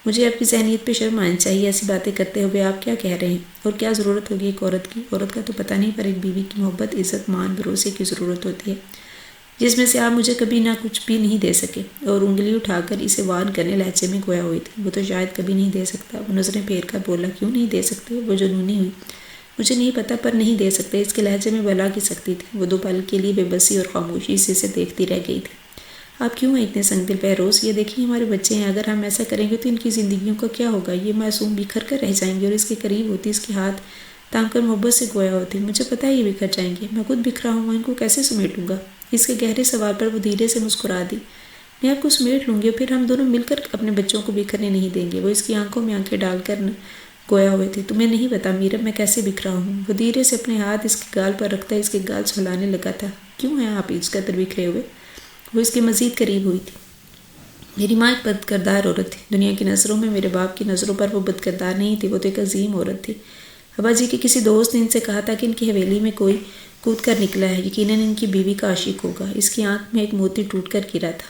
مجھے آپ کی ذہنیت پہ شرم آنی چاہیے ایسی باتیں کرتے ہوئے۔ آپ کیا کہہ رہے ہیں؟ اور کیا ضرورت ہوگی ایک عورت کی؟ عورت کا تو پتہ نہیں، پر ایک بیوی کی محبت، عزت، مان، بھروسے کی ضرورت ہوتی ہے، جس میں سے آپ مجھے کبھی نہ کچھ بھی نہیں دے سکے۔ اور انگلی اٹھا کر اسے وارن کرنے لہجے میں گویا ہوئی تھی۔ وہ تو شاید کبھی نہیں دے سکتا۔ وہ نظریں پھیر کر بولا۔ کیوں نہیں دے سکتے؟ وہ جنونی ہوئی۔ مجھے نہیں پتا، پر نہیں دے سکتے۔ اس کے لہجے میں بلا کی سختی تھی۔ وہ 2 پل کے لیے بے بسی اور خاموشی سے اسے دیکھتی رہ گئی تھی۔ آپ کیوں ہیں اتنے سنگ دل بہروز؟ یہ دیکھیں ہمارے بچے ہیں، اگر ہم ایسا کریں گے تو ان کی زندگیوں کا کیا ہوگا؟ یہ معصوم بکھر کر رہ جائیں گے۔ اور اس کے قریب ہوتی، اس کے ہاتھ تھام کر محبت سے گویا ہوتی۔ مجھے پتا ہے یہ بکھر جائیں گے، میں خود بکھرا ہوں، ان کو کیسے سمیٹوں گا؟ اس کے گہرے سوال پر وہ دھیرے سے مسکرا دی۔ میں آپ کو سمیٹ لوں گی اور پھر ہم دونوں مل کر اپنے بچوں کو بکھرنے نہیں دیں گے۔ وہ اس کی آنکھوں میں آنکھیں ڈال کر گویا ہوئے تھے۔ تمہیں نہیں پتا میرب میں کیسے بکھرا ہوں؟ وہ دھیرے سے اپنے ہاتھ اس کے گال پر رکھتا اس کے گال چھلانے لگا تھا۔ کیوں ہیں آپ اس قدر بکھرے ہوئے؟ وہ اس کے مزید قریب ہوئی تھی۔ میری ماں ایک بد کردار عورت تھی، دنیا کی نظروں میں، میرے باپ کی نظروں پر وہ بد کردار نہیں تھی، وہ تو ایک عظیم عورت تھی۔ ابا جی کے کسی دوست نے ان سے کہا تھا کہ ان کی حویلی میں کوئی کود کر نکلا ہے، یقیناً ان کی بیوی کا عاشق ہوگا۔ اس کی آنکھ میں ایک موتی ٹوٹ کر گرا تھا۔